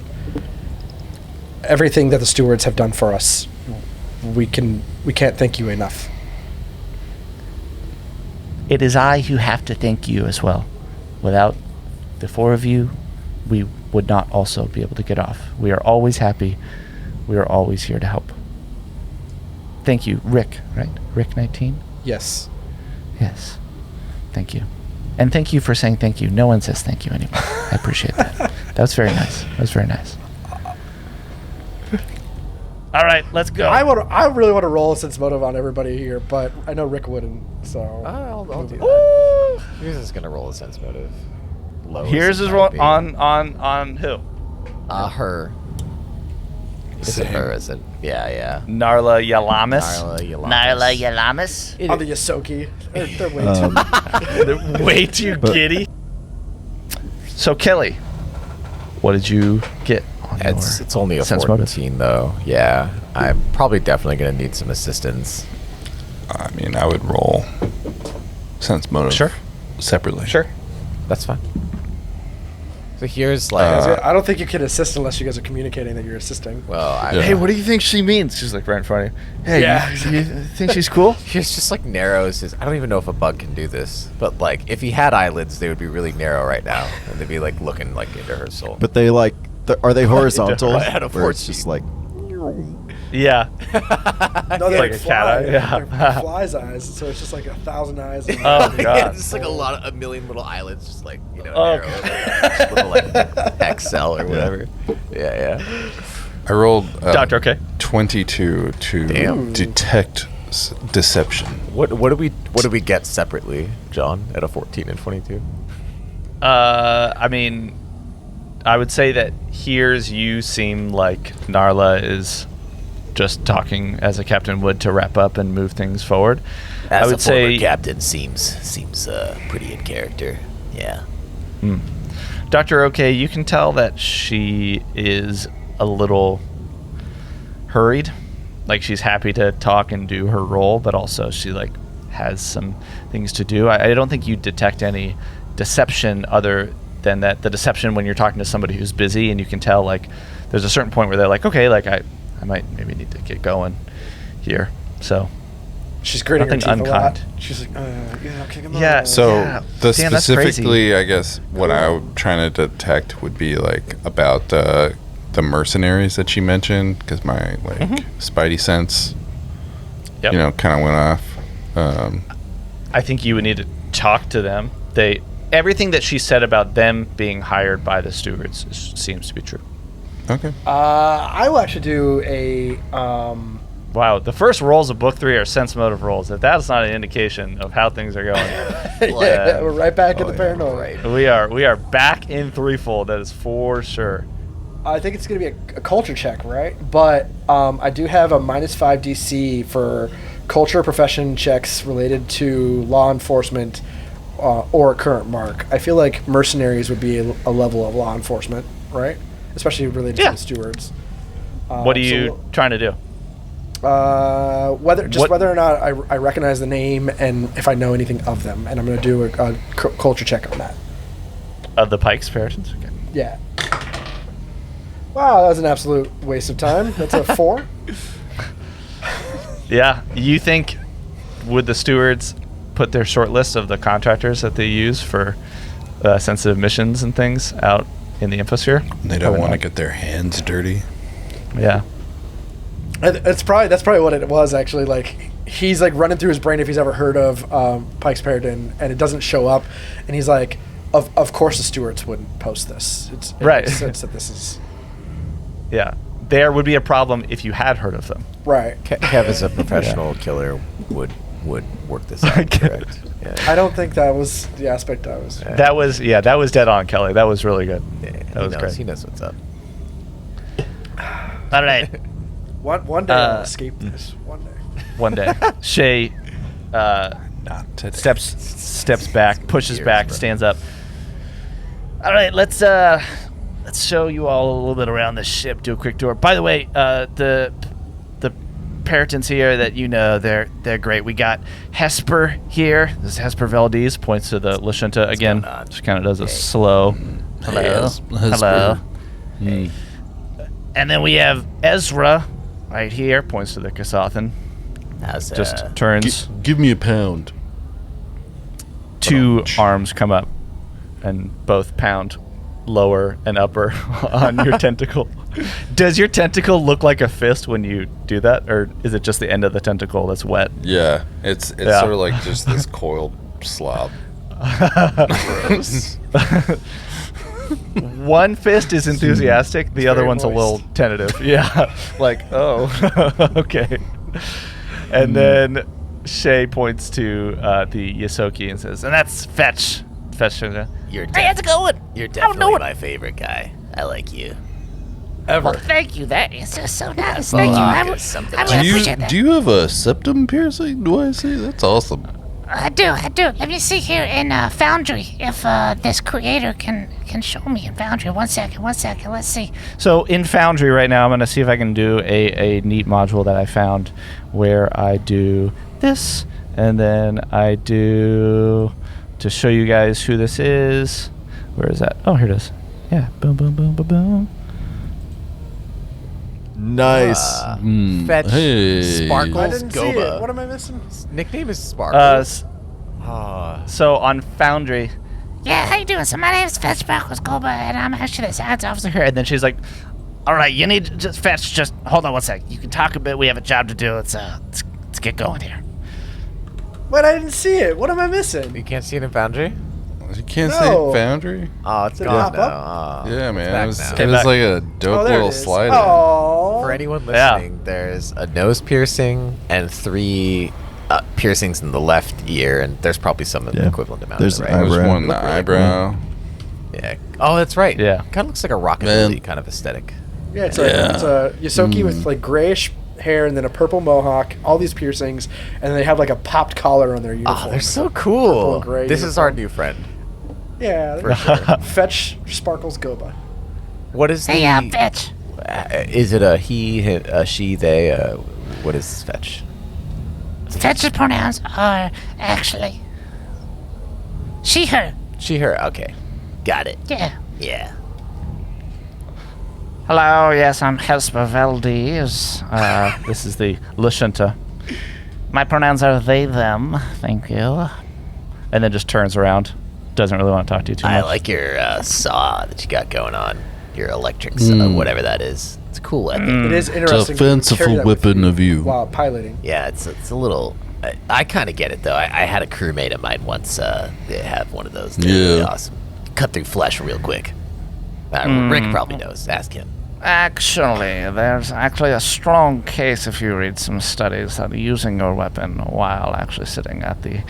Everything that the stewards have done for us, we can't thank you enough. It is I who have to thank you as well. Without the 4 of you, we would not also be able to get off. We are always happy. We are always here to help. Thank you, Rick, right? Rick 19? Yes. Yes. Thank you. And thank you for saying thank you. No one says thank you anymore. I appreciate that. That was very nice. That was very nice. All right, let's go. I really want to roll a sense motive on everybody here, but I know Rick wouldn't, so I'll do that. Heerz is gonna roll a sense motive. Low as Here's it his might roll be. on who? Her. Is it her? Is it? Yeah. Narla Yalamis. Narla Yalamis. On the Yosoki. They're way too. They're way too giddy. So Kelly, what did you get? On It's only a sense 14 though. Yeah, I'm probably definitely gonna need some assistance. I mean, I would roll sense motive Sure. separately. Sure. That's fine. So here's like, I don't think you can assist unless you guys are communicating that you're assisting. well, Yeah. Hey, what do you think she means? She's like right in front of you. Hey, Yeah. you think she's cool? Heerz just like narrows his. I don't even know if a bug can do this, but like if he had eyelids, they would be really narrow right now, and they'd be like looking like into her soul. But they like, are they horizontal? Right out of Where it's 14. just like, Yeah. No, they're like a cat eye, yeah. They're flies' eyes, so it's just like 1,000 eyes. Oh yeah, god. just like a million little eyelids, just like Oh, narrow, just little like XL or whatever. Yeah. I rolled Doctor, okay. 22 to Damn. detect deception. What do we get separately, John? At a 14 and 22. I mean, I would say that here's you seem like Narla is just talking as a captain would to wrap up and move things forward. As I would a former say captain seems pretty in character. Yeah. Dr. OK, you can tell that she is a little hurried. Like she's happy to talk and do her role, but also she like has some things to do. I don't think you detect any deception other than that the deception when you're talking to somebody who's busy and you can tell like there's a certain point where they're like, okay, like I might maybe need to get going here. So She's gritting her Nothing teeth a lot. unkind. She's like, yeah, okay, come on. Yeah. So Yeah. the Damn, that's crazy. specifically, I guess, what I'm trying to detect would be like about the mercenaries that she mentioned, because my spidey sense, Yep. kind of went off. I think you would need to talk to them. Everything that she said about them being hired by the stewards seems to be true. Okay. I will actually do a. Wow, the first rolls of book 3 are sense motive rolls. If that's not an indication of how things are going, Yeah, we're right back in the paranoia. Right. we are back in threefold. That is for sure. I think it's going to be a culture check, right? But I do have a -5 DC for culture profession checks related to law enforcement or a current mark. I feel like mercenaries would be a level of law enforcement, right? Especially related to the stewards. What are you trying to do? Whether or not I recognize the name and if I know anything of them, and I'm going to do a culture check on that. Of the Pikes Puritans? Okay. Yeah. Wow, that was an absolute waste of time. That's a 4. Yeah, you think would the stewards put their short list of the contractors that they use for sensitive missions and things out in the infosphere? They don't want to get their hands dirty. Yeah. That's probably what it was actually. Like he's like running through his brain if he's ever heard of Pike's Peregrine, and it doesn't show up, and he's like, of course the stewards wouldn't post this. It Right. makes sense that this is Yeah. There would be a problem if you had heard of them. right. Kev as a professional killer would work this out, correct? Yeah. I don't think that was the aspect I was. That was dead on, Kelly. That was really good. That was great. He knows what's up. All right. One day I'll escape this. One day. One day. Shay Not today. steps back, pushes Years, back, bro. stands up. All right, let's show you all a little bit around the ship. Do a quick tour. By the way, the Peritons here that they're great. We got Hesper here. This is Hesper Valdez, points to the Lashunta again. going on? Just kind of does a slow hello. Hello. Hey. And then we have Ezra right here, points to the Kasathan. How's Just turns. Give me a pound. 2 arms come up and both pound lower and upper on your tentacle. Does your tentacle look like a fist when you do that, or is it just the end of the tentacle that's wet? Yeah, it's Yeah. sort of like just this coiled slob. Gross. One fist is enthusiastic, the other very one's a moist. little tentative. Yeah, like, oh, okay. And then Shay points to the Yosoki and says, and that's Fetch. Fetch. You're Hey, how's it going? You're know definitely it. my favorite guy. I like you. Well, thank you. That is just so nice. Thank you. I There's would, something I else. would Do appreciate you that. do you have a septum piercing? Do I see? That's awesome. I do. Let me see here in Foundry if this creator can show me in Foundry. One second. Let's see. So in Foundry right now, I'm going to see if I can do a neat module that I found where I do this, and then I do, to show you guys who this is. Where is that? Oh, here it is. Yeah. Boom, boom, boom, boom, boom. Nice. Fetch Hey. Sparkles I didn't see it. Goba. What am I missing? His nickname is Sparkles. So on Foundry, Yeah, how you doing? So my name is Fetch Sparkles Goba, and I'm actually the science officer here. and then she's like, all right, you need to just Fetch, just hold on one sec. You can talk a bit. We have a job to do. Let's get going here. Wait, I didn't see it. What am I missing? You can't see it in Foundry? You can't No. say Foundry. Oh, it's Did it gone pop now. Oh, Yeah, it's man. back It was, now. it was back. like a dope there it little is. slide. Oh. For anyone Yeah. listening, there's a nose piercing and 3 piercings in the left ear, and there's probably some Yeah. equivalent amount There's in the an right. There's eyebrow. one in the Look really eyebrow. Yeah. Oh, that's right. Yeah. Kind of looks like a Man. rockabilly kind of aesthetic. Yeah, it's Yeah. a Yosoki with like grayish hair and then a purple mohawk, all these piercings, and they have like a popped collar on their uniform. Oh, they're so Purple cool. and gray This is our uniform. new friend. Yeah, For sure. Fetch Sparkles Goba. What is Hey, the... Fetch. Is it a he, a she, they? What is Fetch? Fetch's pronouns are actually she, her. She, her. Okay. Got it. Yeah. Yeah. Hello, yes, I'm Hesper Valdez. This is the Lashunta. My pronouns are they, them. Thank you. And then just turns around. Doesn't really want to talk to you too much. I like your saw that you got going on. Your electric saw, whatever that is. It's a cool weapon. It is It's interesting. a to carry fanciful that with weapon of you. while piloting. Yeah, it's a little... I kind of get it, though. I had a crewmate of mine once have one of those. They're really Yeah. awesome. Cut through flesh real quick. Rick probably knows. Ask him. Actually, there's actually a strong case if you read some studies that using your weapon while actually sitting at the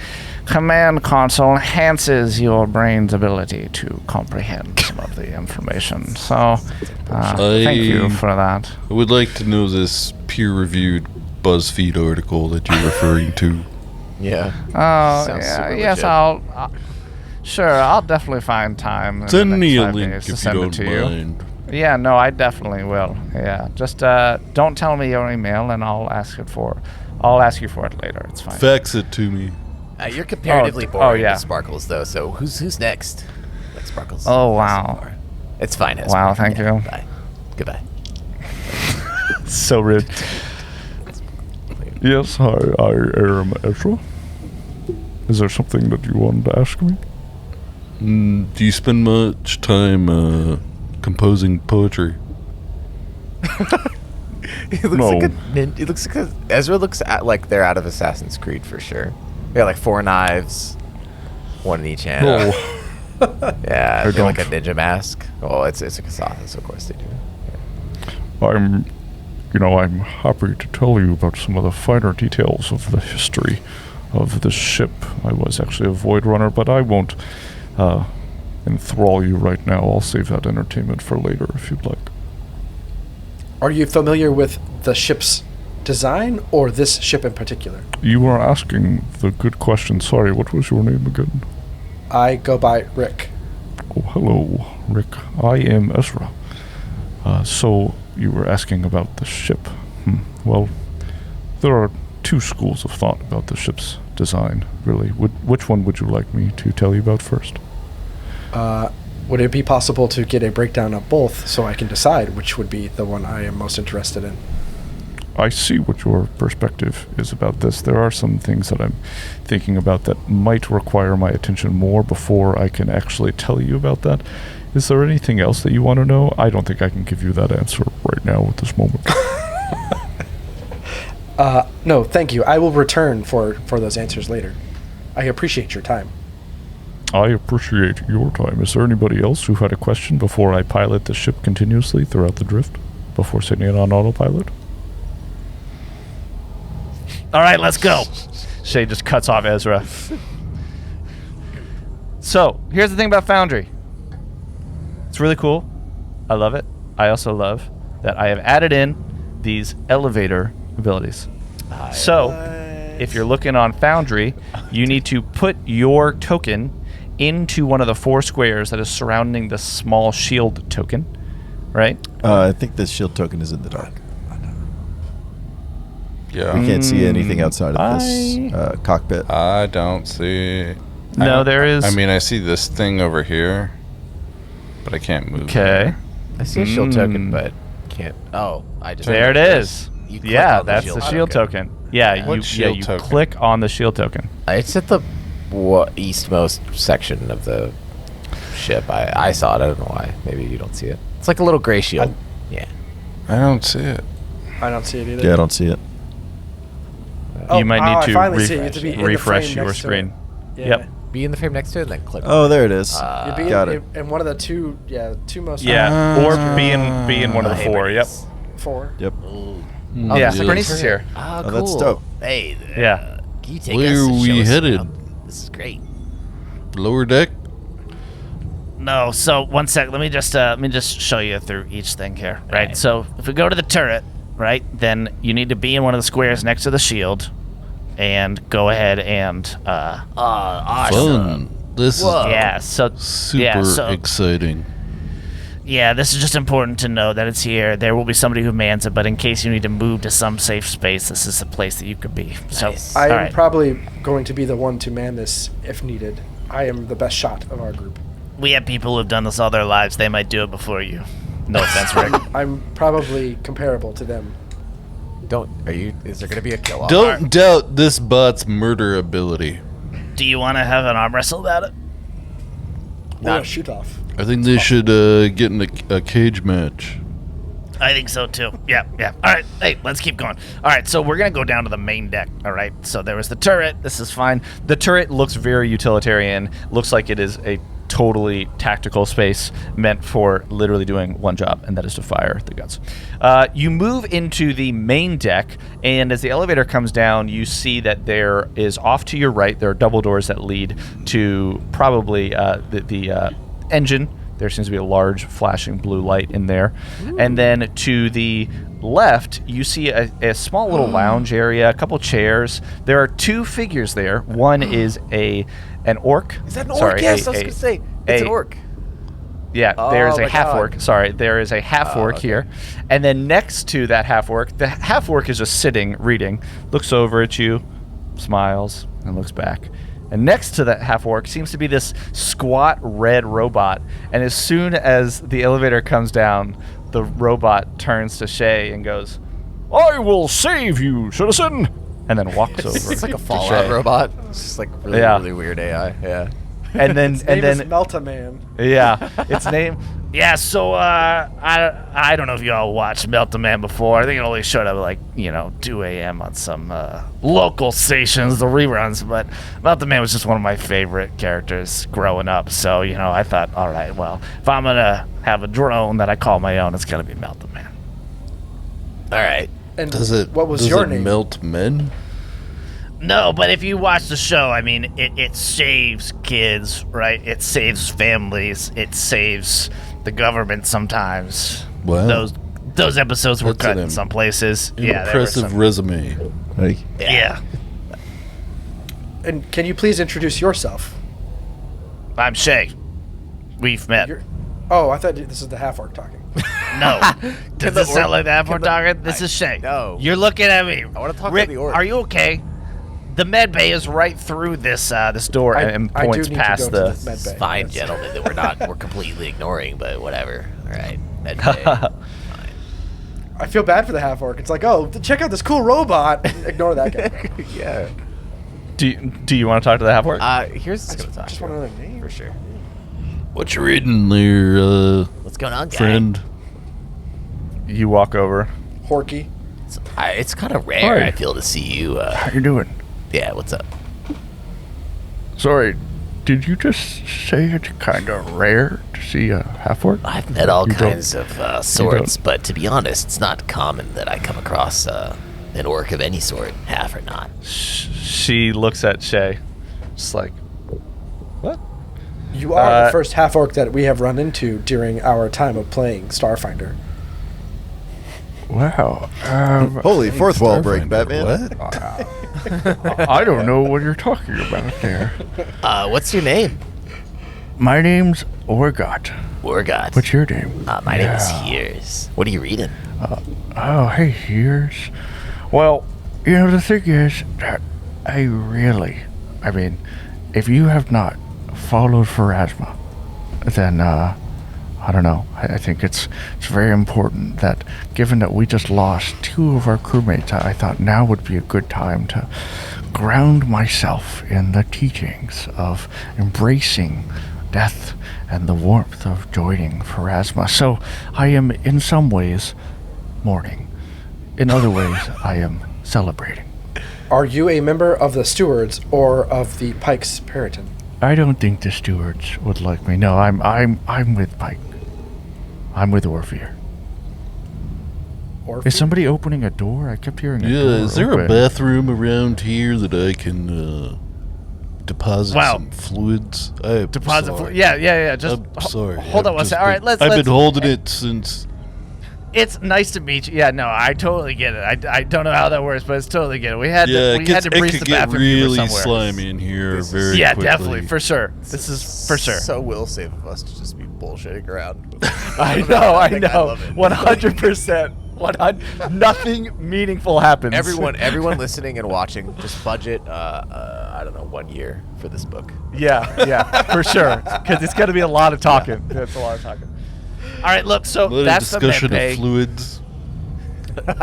command console enhances your brain's ability to comprehend some of the information. So, thank you for that. I would like to know this peer-reviewed BuzzFeed article that you're referring to. Yeah. Oh, Sounds yeah, super yes, legit. I'll definitely find time. in Send the me next a 5 link days to if you send it don't to you. mind. Yeah, no, I definitely will. Yeah, just don't tell me your email, and I'll ask you for it later. It's fine. Fax it to me. You're comparatively oh, boring yeah. to Sparkles, though. So who's next? Like Sparkles. Oh, wow. It's fine. Hesper. Wow, thank you. Bye. Goodbye. So rude. Yes, hi, I am Ezra. Is there something that you wanted to ask me? Do you spend much time composing poetry? He looks No. like a he looks like Ezra looks like they're out of Assassin's Creed for sure. They got like 4 knives, one in each hand. No, Yeah, I they're like a don't. ninja mask. Oh, it's a Kasatha, so of course they do. I'm happy to tell you about some of the finer details of the history of this ship. I was actually a Void Runner, but I won't enthrall you right now. I'll save that entertainment for later if you'd like. Are you familiar with the ship's design or this ship in particular? You are asking the good question. Sorry, what was your name again? I go by Rick. Oh, hello, Rick. I am Ezra. So you were asking about the ship. Well, there are 2 schools of thought about the ship's design, really. Which one would you like me to tell you about first? Would it be possible to get a breakdown of both so I can decide which would be the one I am most interested in? I see what your perspective is about this. There are some things that I'm thinking about that might require my attention more before I can actually tell you about that. Is there anything else that you want to know? I don't think I can give you that answer right now at this moment. No, thank you. I will return for those answers later. I appreciate your time. I appreciate your time. Is there anybody else who had a question before I pilot the ship continuously throughout the drift? Before setting it on autopilot? All right, let's go. Shay just cuts off Ezra. So, here's the thing about Foundry. It's really cool. I love it. I also love that I have added in these elevator abilities. So, if you're looking on Foundry, you need to put your token into one of the 4 squares that is surrounding the small shield token, right? I think this shield token is in the dark. Yeah. We can't see anything outside of this cockpit. I don't see. No, there is. I mean, I see this thing over here, but I can't move. Okay. I see a shield token, but can't. Oh, I just. There it is. You click Yeah, on the that's the shield token. Yeah, What you shield token? click on the shield token. It's at the eastmost section of the ship. I saw it. I don't know why. Maybe you don't see it. It's like a little gray shield. Yeah. I don't see it. I don't see it either. Yeah, I don't see it. You might I need to finally see it. You have to be in the refresh frame your next to screen. it. Yeah. Yep. Be in the frame next to it and then click. Oh, there it is. You'd be Got in, it. in one of the two most Yeah, or be in one of the Hey, 4. Yep. Bernice. 4. Yep. Oh, Yeah, there's a Bernice is here. Oh, Oh, cool. that's dope. Hey. Yeah. Can you take Where us are and we show us headed? around? This is great. Lower deck? No, so one sec. Let me just show you through each thing here. Right. Right. So if we go to the turret, right, then you need to be in one of the squares next to the shield, and go ahead and Fun. This is yeah. So super yeah, so exciting. yeah, this is just important to know that it's here. There will be somebody who mans it, but in case you need to move to some safe space, this is the place that you could be. So Nice. I am all right. probably going to be the one to man this if needed. I am the best shot of our group. We have people who've done this all their lives. They might do it before you. No offense, Rick. I'm probably comparable to them. Is there gonna be a kill off? Don't doubt this bot's murder ability. Do you want to have an arm wrestle about it? Or a shoot off. I think they should get in a cage match. I think so too. Yeah, yeah. All right, hey, let's keep going. All right, so we're gonna go down to the main deck. All right, so there was the turret. This is fine. The turret looks very utilitarian. Looks like it is a totally tactical space meant for literally doing one job, and that is to fire the guns. You move into the main deck, and as the elevator comes down, you see that there is off to your right, there are double doors that lead to probably the engine. There seems to be a large flashing blue light in there. And then to the left, you see a small little lounge area, a couple chairs. There are 2 figures there. One is an orc. Is that an orc? Sorry, Yes, I was gonna say it's an a- orc. Yeah, Oh there's a my half God. orc. Sorry, there is a half orc okay. here. And then next to that half orc, the half orc is just sitting, reading, looks over at you, smiles, and looks back. And next to that half orc seems to be this squat red robot. And as soon as the elevator comes down, the robot turns to Shay and goes, "I will save you, citizen!" And then walks over. It's like a to Fallout Shay. robot. It's just like really, Yeah. really weird AI. Yeah. And then His name is then Meltaman. yeah, its name. Yeah, so I don't know if y'all watched Melt the Man before. I think it only showed up like 2 a.m. on some local stations, the reruns. But Melt the Man was just one of my favorite characters growing up. So I thought, all right, well, if I'm gonna have a drone that I call my own, it's gonna be Melt the Man. All right. And What was your name? melt men? No, but if you watch the show, I mean, it saves kids, right? It saves families. It saves the government sometimes. Wow. Those episodes were That's cut an in some places. Yeah, there were Impressive some- resume. Like, Yeah, And can you please introduce yourself? I'm Shay. We've met. Oh, I thought this is the half orc talking. No. Does the this sound orc- like that can for the- talking? This is Shay. No. You're looking at me. I want to talk Rick, to the orc. are you okay? The med bay is right through this door and I do points need to past go to the. the med bay. Fine, That's- gentlemen, that we're completely ignoring, but whatever. All right. Medbay. I feel bad for the half orc. It's like, oh, check out this cool robot. Ignore that guy. Yeah. Do you want to talk to the half orc? Here's what's gonna talk. Just to want him, another name. for sure. What you reading there, What's going on, guy? friend? You walk over. Horky. It's kind of rare. Hi. I feel to see you. How you doing? Yeah. What's up? Sorry, did you just say it's kind of rare to see a half orc? I've met all You don't- kinds of sorts, but to be honest, it's not common that I come across an orc of any sort, half or not. She looks at Shay, just like, what? You are the first half orc that we have run into during our time of playing Starfinder. Wow. Holy fourth wall break, Batman. What? I don't know what you're talking about there. What's your name? My name's Orgot. Orgot. What's your name? My name is Heerz. What are you reading? Oh, hey, Heerz. Well, the thing is that I mean, if you have not followed Pharasma, then, I don't know. I think it's very important that, given that we just lost 2 of our crewmates, I thought now would be a good time to ground myself in the teachings of embracing death and the warmth of joining Pharasma. So I am, in some ways, mourning. In other ways, I am celebrating. Are you a member of the Stewards or of the Pike's Periton? I don't think the stewards would like me. No, I'm with Pike. I'm with Orpheer. Orpheer? Is somebody opening a door? I kept hearing a door. Yeah, is there open. a bathroom around here that I can deposit Wow. some fluids? I'm sorry. Yeah. Just I'm sorry. hold on I've one just second. All right, been- let's. I've been holding it since. It's nice to meet you. Yeah, no, I totally get it. I don't know how that works, but it's totally get it. We had Yeah, to breeze it the could get bathroom humor really somewhere. slimy in here very Yeah, quickly. definitely, for sure. This is for sure. So will save of us to just be bullshitting around. I know. I love it. 100%. Nothing meaningful happens. Everyone listening and watching, just budget, I don't know, 1 year for this book. Yeah, for sure. Because it's going to be a lot of talking. Yeah, it's a lot of talking. All right, look. So A little that's the discussion med bay. of fluids.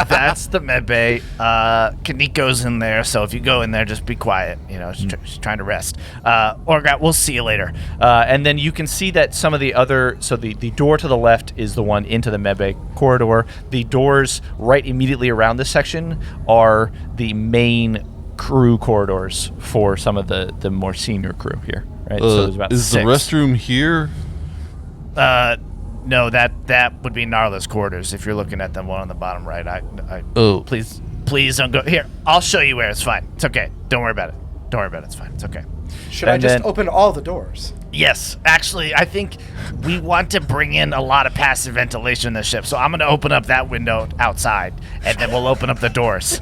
That's the med bay. Kaniko's in there, so if you go in there, just be quiet. She's trying to rest. Orgat, we'll see you later. And then you can see that some of the other, so the door to the left is the one into the med bay corridor. The doors right immediately around this section are the main crew corridors for some of the more senior crew here. Right. So there's about is 6. the restroom here? No, that would be Narla's quarters. If you're looking at the one on the bottom right, Oh. please don't go here. I'll show you where. It's fine. It's okay. Don't worry about it. It's fine. It's okay. Should I And just then- open all the doors? Yes, actually, I think we want to bring in a lot of passive ventilation in the ship. So I'm going to open up that window outside, and then we'll open up the doors.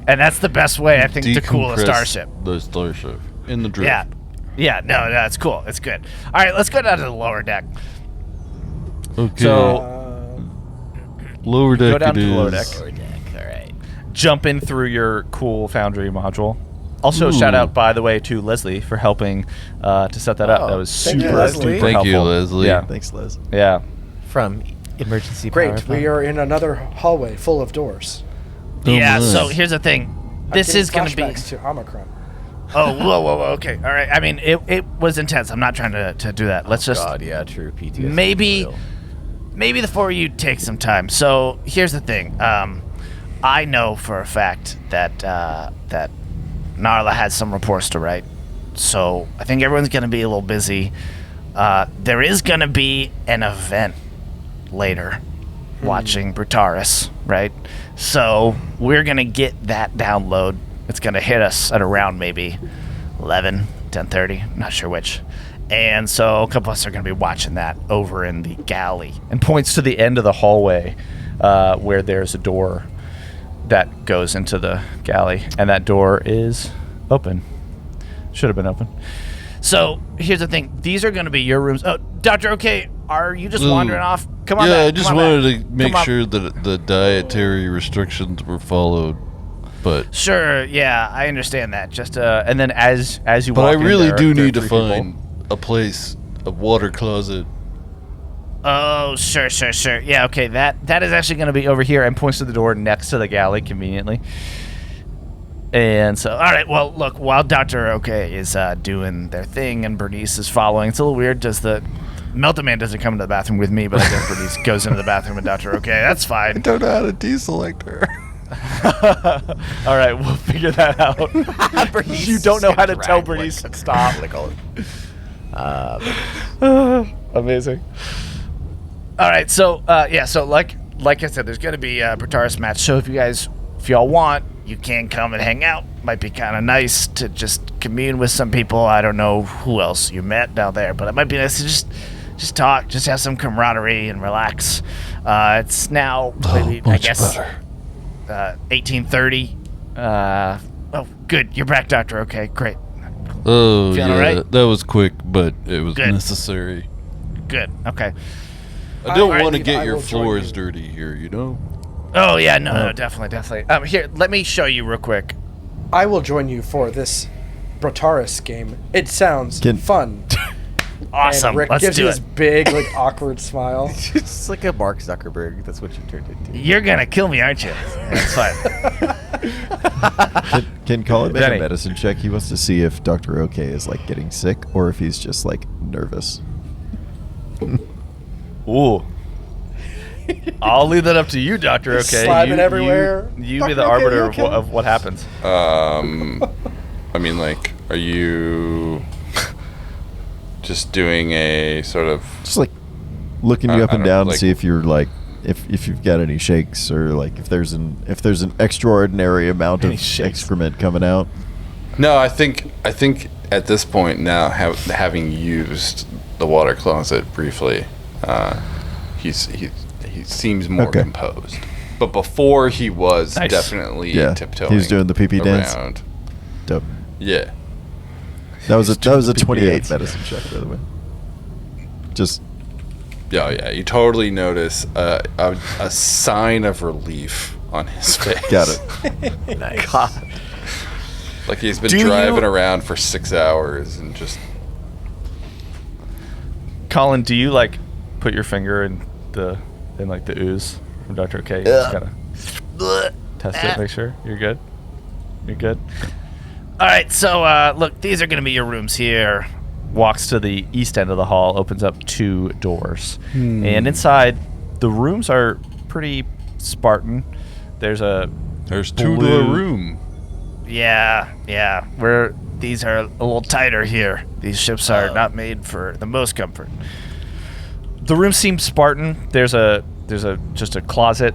And that's the best way, I think, to cool a Decompress starship. The starship in the drift. Yeah. No, it's cool. It's good. All right, let's go down to the lower deck. Okay. So lower deck. go down it to the lower is. deck. Lower deck, all right. Jump in through your cool Foundry module. Also, shout out, by the way, to Leslie for helping to set that up. That was thank you, super, Leslie. super Thank helpful. you, Leslie. Yeah. Thanks, Les. Yeah. From emergency Great. power We are in another hallway full of doors. Yeah, nice. so here's the thing. This I'm is getting going to be... flashbacks to Omicron. Oh, whoa, okay. All right. I mean, it was intense. I'm not trying to do that. Let's just... God, yeah, true. PTSD. Maybe Real. the 4 of you take some time. So here's the thing. I know for a fact that that Narla has some reports to write. So I think everyone's going to be a little busy. There is going to be an event later watching Brutaris, right? So we're going to get that download. It's going to hit us at around maybe 11, 10:30, not sure which. And so a couple of us are going to be watching that over in the galley. And points to the end of the hallway where there's a door that goes into the galley. And that door is open. Should have been open. So here's the thing. These are going to be your rooms. Oh, Dr. OK, are you just wandering off? Come on Yeah, back. I just come on wanted back. to make Come on. sure that the dietary restrictions were followed. But Sure, yeah, I understand that. Just and then as you but walk I in, really there do are need to 3 people. find a place, a water closet. Oh, sure. Yeah, okay. That is actually going to be over here, and points to the door next to the galley, conveniently. And so, all right. Well, look, while Dr. OK is doing their thing and Bernice is following, it's a little weird. Melta Man doesn't come into the bathroom with me, but I guess Bernice goes into the bathroom with Dr. OK. That's fine. Don't know how to deselect her. All right, we'll figure that out. Bernice You don't know how to drag, tell like, Bernice to stop. what do they call it? Amazing. All right, so so like I said, there's going to be a Brutaris match. So if you guys if y'all want, you can come and hang out. Might be kind of nice to just commune with some people. I don't know who else you met down there, but it might be nice to just talk, just have some camaraderie and relax. It's now maybe, I guess, 1830. Oh, good. You're back, Doctor. Okay, great. Oh, Feeling yeah, all right? that was quick, but it was Good. necessary. Good. Okay. I don't Alright, want to I get your will join floors you. dirty here, you know? Oh yeah, no, definitely. Here, let me show you real quick. I will join you for this Brotaris game. It sounds Can- fun. Awesome. And Rick Let's gives do you it. this big, like, awkward smile. It's like a Mark Zuckerberg. That's what you turned into. You're gonna kill me, aren't you? That's fine. Can Colin make Vinnie. a medicine check? He wants to see if Dr. OK is like getting sick or if he's just like nervous. Ooh. I'll leave that up to you, Doctor. Okay. Slapping everywhere. You be the Dr. arbiter Okay, okay. of what happens. I mean, like, are you just doing a sort of? Just like looking you I up and don't- down to like- see if you're like if you've got any shakes or like if there's an extraordinary amount of Any shakes. excrement coming out. No, I think at this point now, having used the water closet briefly, he seems more Okay. composed. But before he was Nice. definitely Yeah, tiptoeing. he was doing the pee-pee dance. around. Dope. Yeah. That was a pee-pee 28 dance. medicine check, by the way. Just Oh yeah, you totally notice a sign of relief on his face. got it. Nice. God. Like he's been Do driving you- around for 6 hours and just. Colin, do you like put your finger in the ooze from Dr. K? Just kind of test it, make sure you're good. You're good. All right, so look, these are gonna be your rooms here. Walks to the east end of the hall, opens up 2 doors, and inside the rooms are pretty Spartan. There's There's 2 to a Blue. room. Yeah. These are a little tighter here. These ships are not made for the most comfort. the room seems Spartan. There's just a closet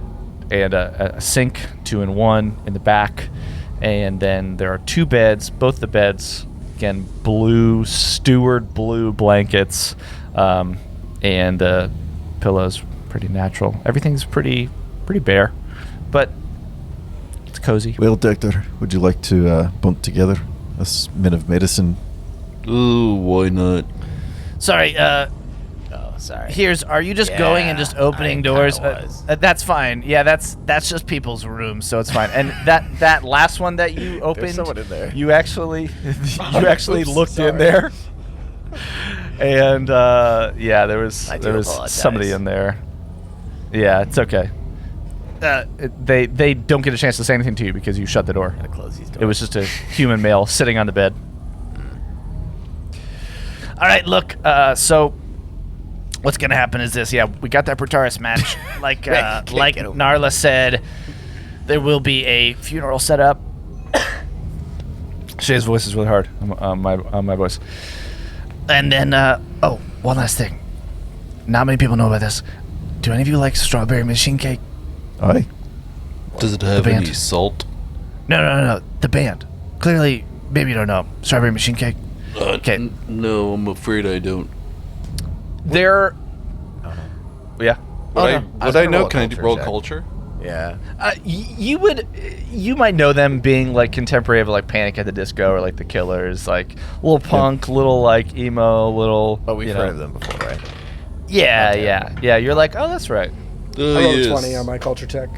and a sink, 2 in 1 in the back, and then there are 2 beds. Both the beds, again, blue steward blue blankets, and the pillows pretty natural. Everything's pretty bare, but it's cozy. Well, Doctor, would you like to bunk together? Us men of medicine. Ooh, why not? Sorry, Oh, sorry. Here's. Are you just going and Yeah, just opening I doors? kinda was. That's fine. Yeah, that's just people's rooms, so it's fine. And that last one that you opened, someone in there. You actually Oops, looked sorry. in there, and yeah, there was I do apologize. somebody in there. Yeah, it's okay. They don't get a chance to say anything to you because you shut the door. Gotta close these doors. It was just a human male sitting on the bed. All right, look. So, what's gonna happen is this. Yeah, we got that Brotaris match. Like Can't like get over Narla said, there will be a funeral set up. Shay's voice is really hard on my voice. And then, oh, one last thing. Not many people know about this. Do any of you like strawberry machine cake? Aye. Does it have band. any salt? No. The band. Clearly, maybe you don't know. Strawberry machine cake. Okay. No, I'm afraid I don't. There. Yeah. Would I was gonna know? roll a Can I culture roll check. culture? Yeah. You might know them being like contemporary of like Panic at the Disco or like the Killers, like little punk, little like emo, little. But we've you heard know. of them before, right? Yeah. You're like, oh, that's right. I rolled 20 on my culture check.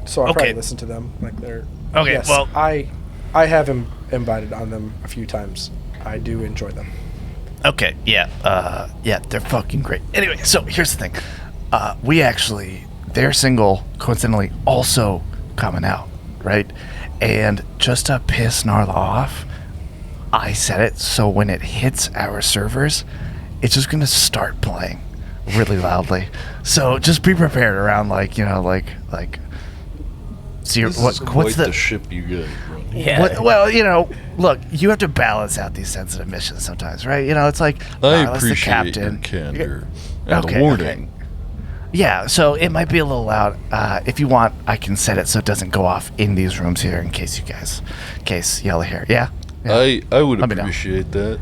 So I'll Okay. probably listen to them. Like they're Okay, Yes, well- I have invited on them a few times. I do enjoy them. Okay, yeah, they're fucking great. Anyway, so here's the thing. Their single, coincidentally, also coming out, right? And just to piss Narla off, I said it, so when it hits our servers, it's just gonna start playing really loudly. So just be prepared around, see This is what's quite the the ship you got running. Yeah. well, look, you have to balance out these sensitive missions sometimes, right? It's like I Narla's the appreciate your captain. candor Okay, and warning. Yeah, so it might be a little loud. If you want, I can set it so it doesn't go off in these rooms here in case y'all are here. Yeah? I would Let me know. appreciate that.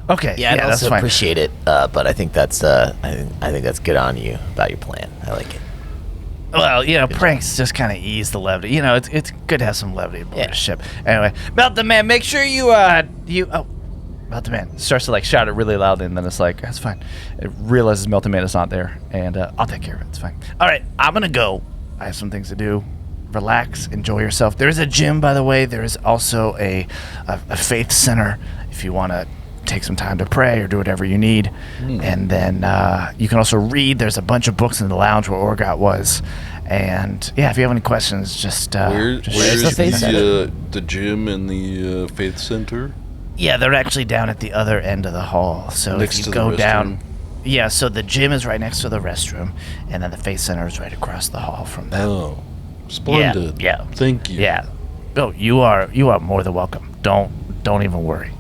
Okay, Yeah, I'd that's also fine. appreciate it, but I think that's I think that's good on you about your plan. I like it. Well, pranks just kind of ease the levity. It's good to have some levity aboard Yeah. a ship. Anyway, Melt the Man, make sure Melt the Man starts to shout it really loud, and then it's like, that's fine. It realizes Melt the Man is not there, and I'll take care of it. It's fine. All right, I'm gonna go. I have some things to do. Relax, enjoy yourself. There is a gym, by the way. There is also a faith center if you want to take some time to pray or do whatever you need. And then you can also read. There's a bunch of books in the lounge where Orgot was. And yeah, if you have any questions, just Where's the Faith Center? the gym and the Faith Center? yeah, they're actually down at the other end of the hall. So Next if to you the go down, restroom? yeah. So the gym is right next to the restroom, and then the faith center is right across the hall from them. Oh, splendid. Yeah. Thank you. Yeah. Oh, you are more than welcome. Don't even worry.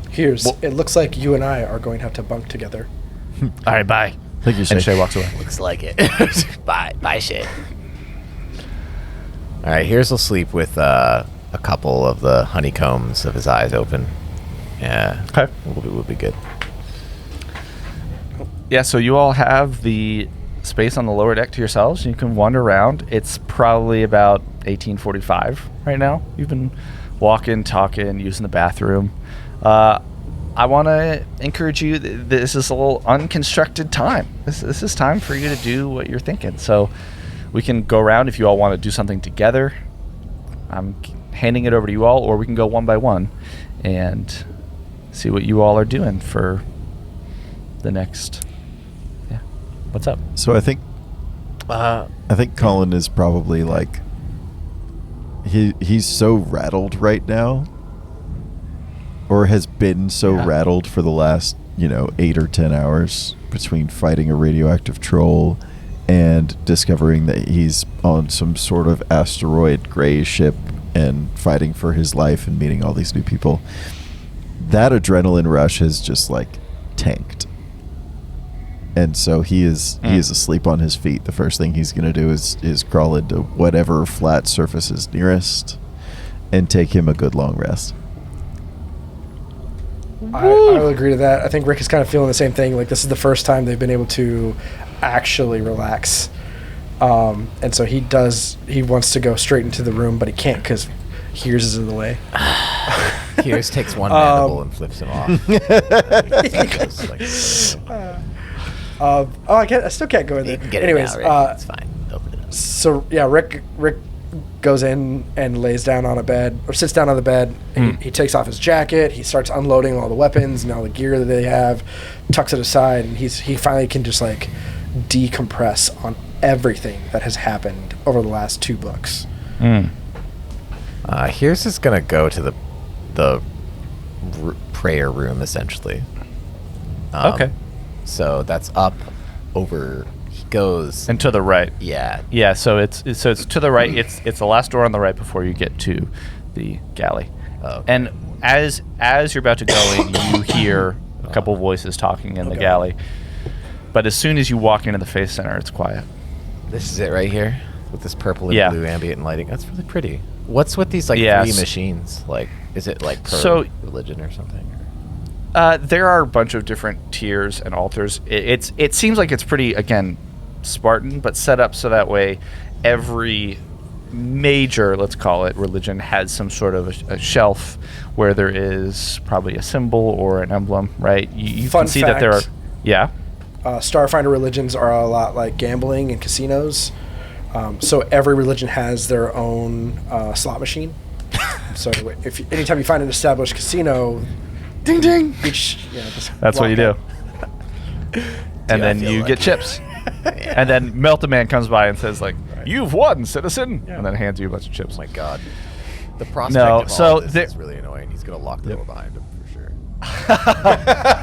Here's. It looks like you and I are going to have to bunk together. All right, bye. Thank you, And Shay. Shay walks away. Looks like it. Bye, Shay. All right, Heerz will sleep with a couple of the honeycombs of his eyes open. Yeah. Okay. We'll be good. Yeah, so you all have the space on the lower deck to yourselves. You can wander around. It's probably about 1845 right now. You've been walking, talking, using the bathroom. I want to encourage you. This is a little unconstructed time. This is time for you to do what you're thinking. So we can go around if you all want to do something together. I'm handing it over to you all, or we can go one by one and see what you all are doing for the next. Yeah. What's up? So I think Colin is probably like he's so rattled right now, or has been so rattled for the last 8 or 10 hours between fighting a radioactive troll and discovering that he's on some sort of asteroid gray ship and fighting for his life and meeting all these new people. That adrenaline rush has just tanked. And so he is asleep on his feet. The first thing he's going to do is crawl into whatever flat surface is nearest and take him a good long rest. I will agree to that. I think Rick is kind of feeling the same thing. This is the first time they've been able to actually relax. And so he wants to go straight into the room, but he can't because Heerz is in the way. Heerz takes one mandible and flips him off. I still can't go in You there. can get Anyways, it now, Rick. It's fine. Open it up. so yeah, Rick goes in and lays down on a bed, or sits down on the bed. He takes off his jacket. He starts unloading all the weapons and all the gear that they have, tucks it aside, and he finally can just decompress on everything that has happened over the last 2 books. Heerz is gonna go to the prayer room essentially. Okay. So that's up over. He goes. And to the right. Yeah. Yeah, so it's to the right. It's the last door on the right before you get to the galley. Oh, okay. And as you're about to go in, you hear a couple voices talking in the galley. But as soon as you walk into the Faith Center, it's quiet. This is it right here with this purple and Yeah. blue ambient lighting. That's really pretty. What's with these Yeah, 3 s- machines? Is it per So- religion or something? There are a bunch of different tiers and altars. It seems like it's pretty, again, Spartan, but set up so that way every major, let's call it, religion has some sort of a shelf where there is probably a symbol or an emblem, right? You Fun can see that there are... fact. Yeah? Starfinder religions are a lot like gambling and casinos. So every religion has their own slot machine. So anytime you find an established casino, ding ding, That's what you do. And I then feel you like get chips. And then Melt-A-Man comes by and says, "You've won, citizen," and then hands you a bunch of chips. Oh my god. The prospect No, of so all of this there- is really annoying. He's gonna lock the door behind him for sure.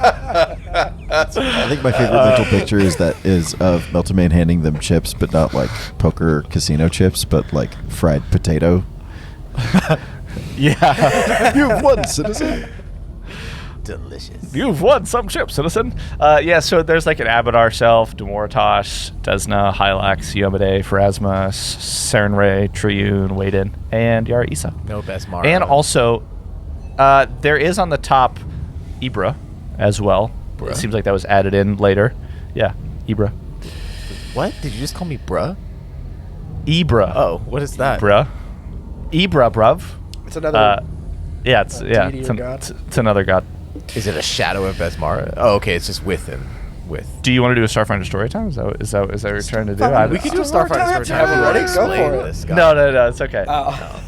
I think my favorite mental picture is of Melton handing them chips, but not poker or casino chips, but fried potato. Yeah. You've won, citizen. Delicious. You've won some ship, citizen. Yeah, so there's like an Abadar shelf, Demoratosh, Desna, Hylax, Yomade, Pharasma, Serenray, Triune, Waden, and Yara Isa. No Besmara. And also, there is on the top Ibra as well. Bruh? It seems like that was added in later. Yeah, Ibra. What? Did you just call me bruh? Ibra. Oh, what is that? Ibra, bruv. It's another. Yeah, it's deity or god? It's another god. Is it a shadow of Besmara? Oh, okay. It's just with him. With. Do you want to do a Starfinder story time? Is that what you're trying to do? We could do a Starfinder story time. Have it ready? Go Explain for it. this guy. No, it's okay. Oh.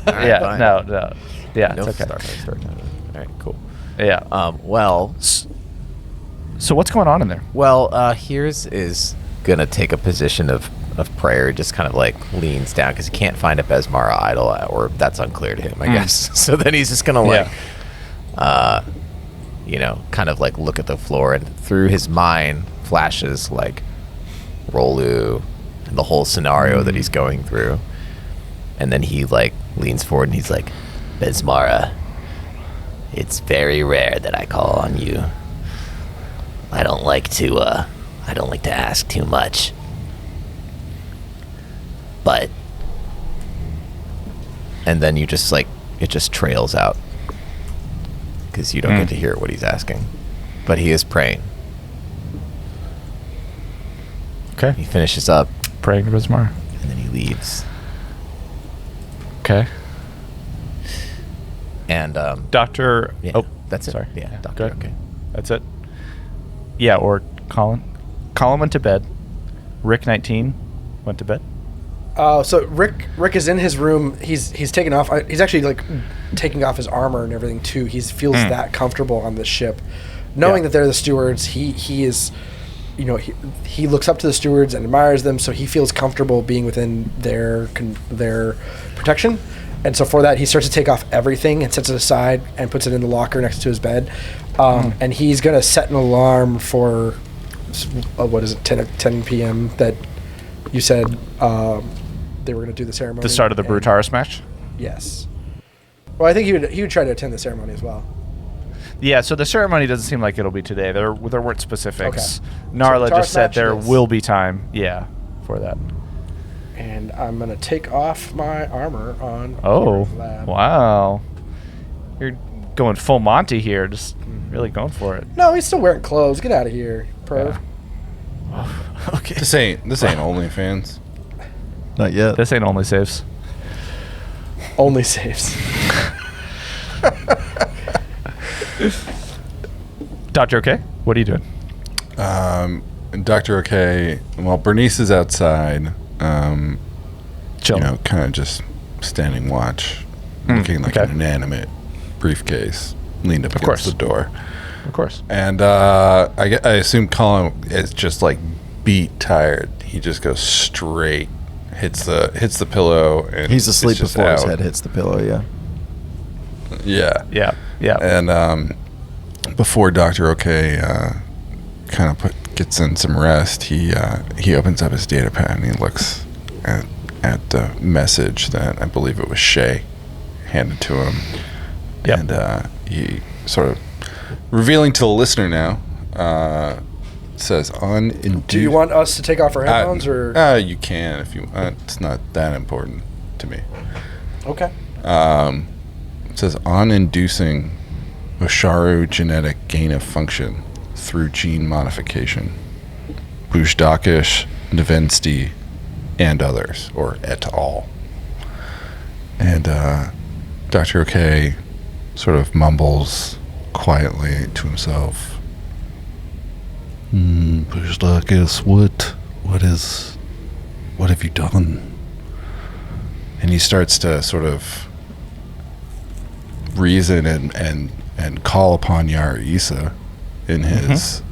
All right, Yeah, fine. no. Yeah, No it's okay. Starfinder story time. All right, cool. Yeah. Well, So what's going on in there? Heerz is gonna take a position of prayer, just kind of like leans down because he can't find a Besmara idol, or that's unclear to him, I guess. So then he's just gonna like, kind of like look at the floor, and through his mind flashes like Rolu and the whole scenario that he's going through, and then he like leans forward and he's like, Besmara, it's very rare that I call on you. I don't like to ask too much. But and then you just like it just trails out because you don't get to hear what he's asking. But he is praying. Okay. He finishes up Praying to Bismar. and then he leaves. Okay. And Doctor. yeah, Oh, that's it. sorry. Yeah, Yeah, Doctor. good. Okay. that's it. Yeah, or Colin. Colin went to bed. Rick 19 went to bed. So Rick is in his room. He's taking off. He's actually like taking off his armor and everything too. He feels that comfortable on this ship, knowing that they're the stewards. He is, he looks up to the stewards and admires them. So he feels comfortable being within their protection. And so for that, he starts to take off everything and sets it aside and puts it in the locker next to his bed. And he's gonna set an alarm for what is it, 10 p.m. that you said they were going to do the ceremony. The start of the and- Brutaris match? Yes. Well, I think he would try to attend the ceremony as well. Yeah, so the ceremony doesn't seem like it'll be today. There weren't specifics. Okay. Narla So just said Brutaris there match is- will be time, for that. And I'm going to take off my armor on Oh, Lab. wow. You're going full Monty here, just really going for it. No, he's still wearing clothes. Get out of here, perv. Okay. This ain't OnlyFans. Not yet. This ain't only saves. Only saves. Dr. Okay, what are you doing? Dr. Okay. Well, Bernice is outside. Chill. Kind of just standing watch, looking like okay. an inanimate briefcase leaned up against course. the door. Of course. And I assume Colin is just like beat tired. He just goes straight, hits the pillow, and He's asleep it's just before his out. head hits the pillow, yeah. Yeah. Yeah. And before Dr. Okay kind of gets in some rest, he opens up his data pad and he looks at the message that I believe it was Shay handed to him. Yep. And he sort of, revealing to the listener now, says Do you want us to take off our headphones or? You can if you want. It's not that important to me. Okay. It says on inducing Osharu genetic gain of function through gene modification. Buzdakish, Nevensky, and others, or et al. And Dr. Okay sort of mumbles quietly to himself. Buzdakish, what have you done? And he starts to sort of reason and call upon Yara Isa in his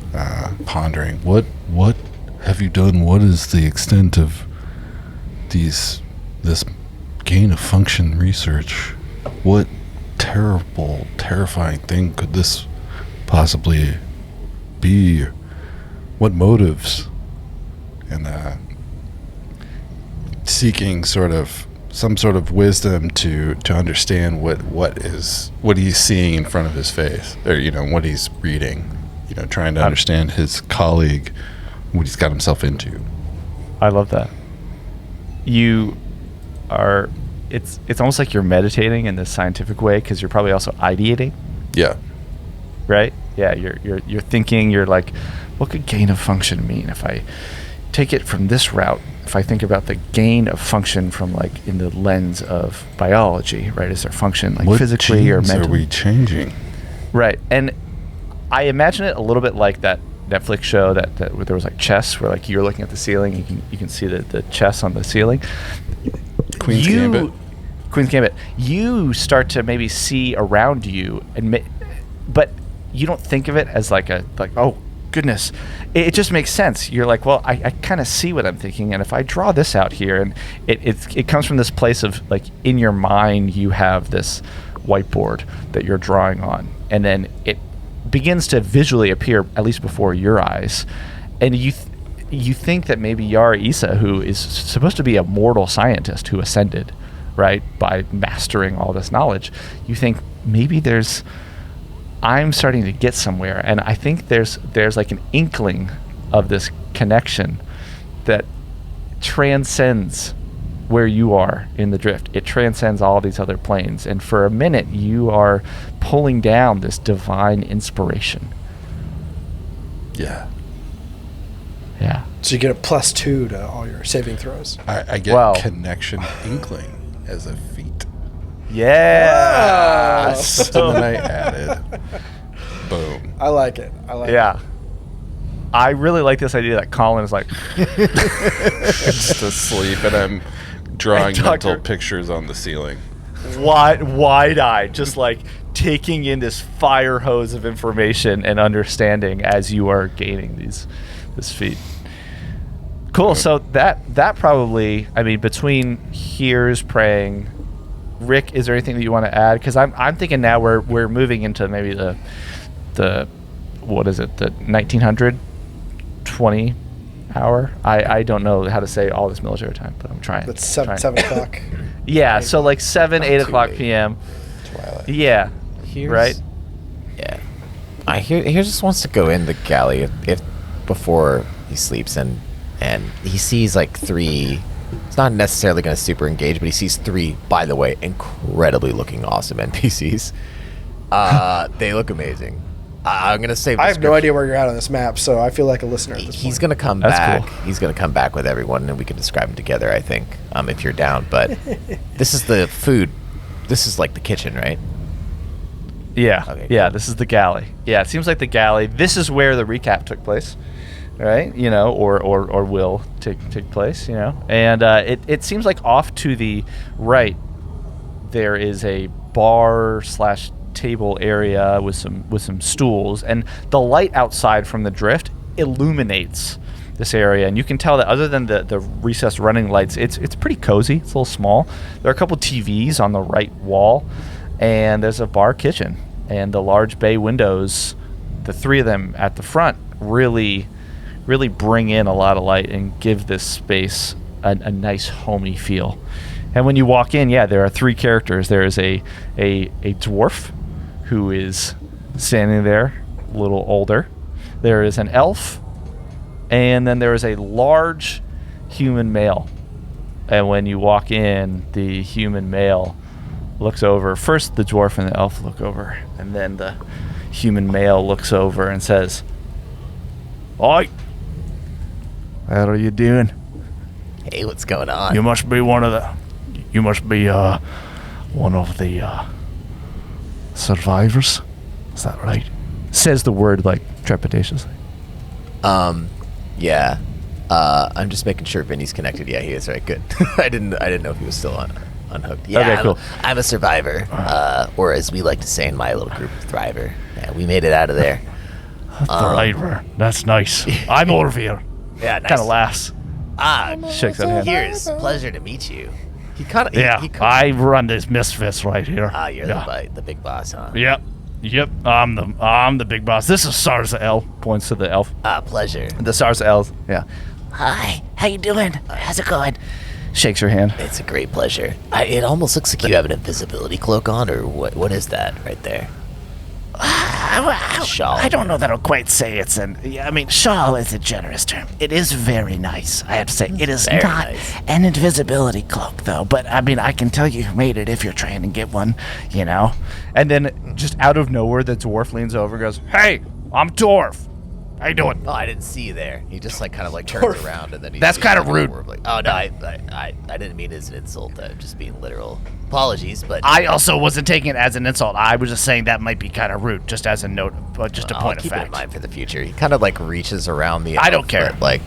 pondering. What have you done? What is the extent of this gain of function research? What terrible, terrifying thing could this possibly be? What motives? And seeking sort of some sort of wisdom to understand what he's seeing in front of his face, or what he's reading. Trying to understand his colleague, what he's got himself into. I love that. You are. It's almost like you're meditating in this scientific way because you're probably also ideating. Yeah. Right. Yeah. You're thinking. You're like, what could gain of function mean if I take it from this route? If I think about the gain of function from like in the lens of biology, right? Is there function like what physically or genes mentally? are we changing? Right. And I imagine it a little bit like that Netflix show that where there was like chess, where like you're looking at the ceiling, you can see the chess on the ceiling. Queen's Gambit. Queen's Gambit. You start to maybe see around you, but you don't think of it as like oh goodness, it just makes sense. You're like, well, I kind of see what I'm thinking, and if I draw this out here, and it comes from this place of like in your mind you have this whiteboard that you're drawing on, and then it begins to visually appear at least before your eyes, and you think that maybe Yara Issa, who is supposed to be a mortal scientist who ascended, right, by mastering all this knowledge, you think maybe I'm starting to get somewhere, and I think there's like an inkling of this connection that transcends where you are in the drift. It transcends all these other planes, and for a minute you are pulling down this divine inspiration. Yeah. Yeah. So you get a +2 to all your saving throws. I get connection inkling as a feat. Yeah. Something that I added. Boom. I like it. Yeah. I really like this idea that Colin is like just asleep, and I'm drawing mental pictures on the ceiling. Wide-eyed, just like taking in this fire hose of information and understanding as you are gaining this feat. Cool. So that probably, I mean, between Heerz praying, Rick, is there anything that you want to add? Because I'm thinking now we're moving into maybe the what is it, the 1920 hour. I don't know how to say all this military time, but I'm trying. That's 7 o'clock. Yeah, so like 8 o'clock p.m. Twilight. Yeah, Heerz, right. Yeah, Heerz just wants to go in the galley if before he sleeps, and he sees like 3. It's not necessarily going to super engage, but he sees 3, by the way, incredibly looking awesome NPCs. They look amazing. I'm going to say I have no idea where you're at on this map, so I feel like a listener at this point. He's going to come That's back. cool. He's going to come back with everyone, and we can describe them together, I think, if you're down. But this is the food. This is like the kitchen, right? Yeah, Okay, yeah. cool. This is the galley. Yeah, it seems like the galley. This is where the recap took place, right? Or will take place. And it seems like off to the right there is a bar / table area with some stools, and the light outside from the drift illuminates this area, and you can tell that other than the recessed running lights, it's pretty cozy. It's a little small. There are a couple TVs on the right wall, and there's a bar kitchen, and the large bay windows, the 3 of them at the front, really bring in a lot of light and give this space a nice homey feel. And when you walk in, there are 3 characters. There is a dwarf who is standing there, a little older. There is an elf, and then there is a large human male. And when you walk in, the human male looks over. First, the dwarf and the elf look over, and then the human male looks over and says, "Oi, how are you doing? Hey, what's going on? You must be one of the survivors. Is that right?" Says the word like trepidatiously. Yeah. I'm just making sure Vinny's connected. Yeah, he is. Right, good. I didn't know if he was still unhooked. Yeah, Okay, cool. I'm a survivor, or as we like to say in my little group, thriver. Yeah, we made it out of there. Thriver. That's nice. I'm Orville. Yeah, nice. Kind of laughs. Shakes that hand. Here's pleasure to meet you. He kind of Yeah, I run this misfits right here. You're the big boss, huh? Yep. I'm the big boss. This is Sarzael. Points to the elf. Pleasure. The Sarzaels. Yeah. Hi, how you doing? How's it going? shakes your hand. It's a great pleasure. It almost looks like you have an invisibility cloak on, or what is that right there? Shawl. I don't know that I'll quite say it's shawl is a generous term. It is very nice, I have to say. It is Very not nice. an invisibility cloak, though. But, I can tell you who made it if you're trying to get one, And then just out of nowhere, the dwarf leans over and goes, "Hey, I'm Dwarf. How you doing?" Oh, I didn't see you there. He just kind of turns around and then he. That's he's kinda like, rude. Oh no, I didn't mean it as an insult. I'm just being literal. Apologies, but I also wasn't taking it as an insult. I was just saying that might be kind of rude, just as a note, just a I'll point of keep it in fact. mind for the future. He kind of reaches around the. I don't elf, care. But,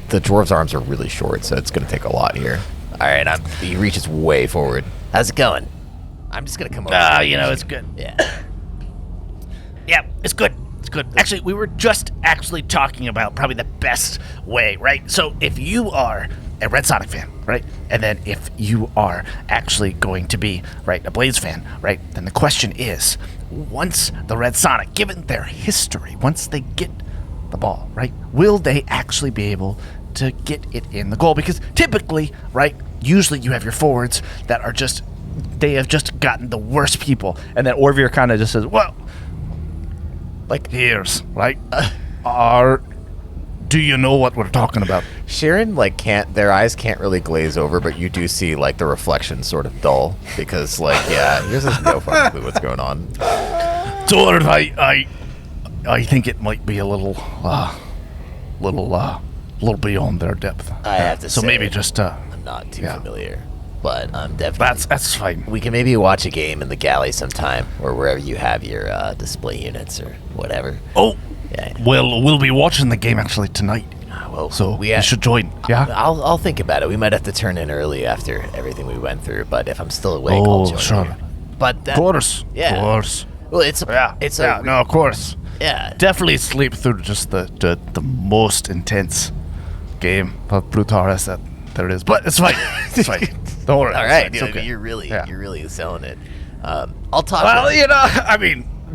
the dwarf's arms are really short, so it's gonna take a lot here. All right, he reaches way forward. How's it going? I'm just gonna come over. It's good. Yeah. Yeah, it's good. It's good. Actually, we were just talking about probably the best way, right? So if you are a Red Sonic fan, right? And then if you are actually going to be, right, a Blaze fan, right? Then the question is, once the Red Sonic, given their history, once they get the ball, right? Will they actually be able to get it in the goal? Because typically, right, usually you have your forwards that are they have just gotten the worst people. And then Orvir kind of just says, "Well, Heerz, right? Do you know what we're talking about? Sharon their eyes can't really glaze over, but you do see the reflection sort of dull because Heerz has no fucking clue what's going on. Dwarf, I think it might be a little beyond their depth. I have to so say, maybe just I'm not too familiar, but I'm definitely. that's fine. We can maybe watch a game in the galley sometime, or wherever you have your display units or whatever. Oh, Yeah. well, we'll be watching the game actually tonight, Well, so you should join. Yeah. I'll think about it. We might have to turn in early after everything we went through, but if I'm still awake, I'll Oh, join sure. you. But Of course. Yeah. Of course. Well, it's a No, of course. yeah. Definitely sleep through just the most intense game of Brutaris that there is, but it's fine. It's fine. Don't worry. All right, it's dude, okay. you're really Yeah. selling it. I'll talk. Well,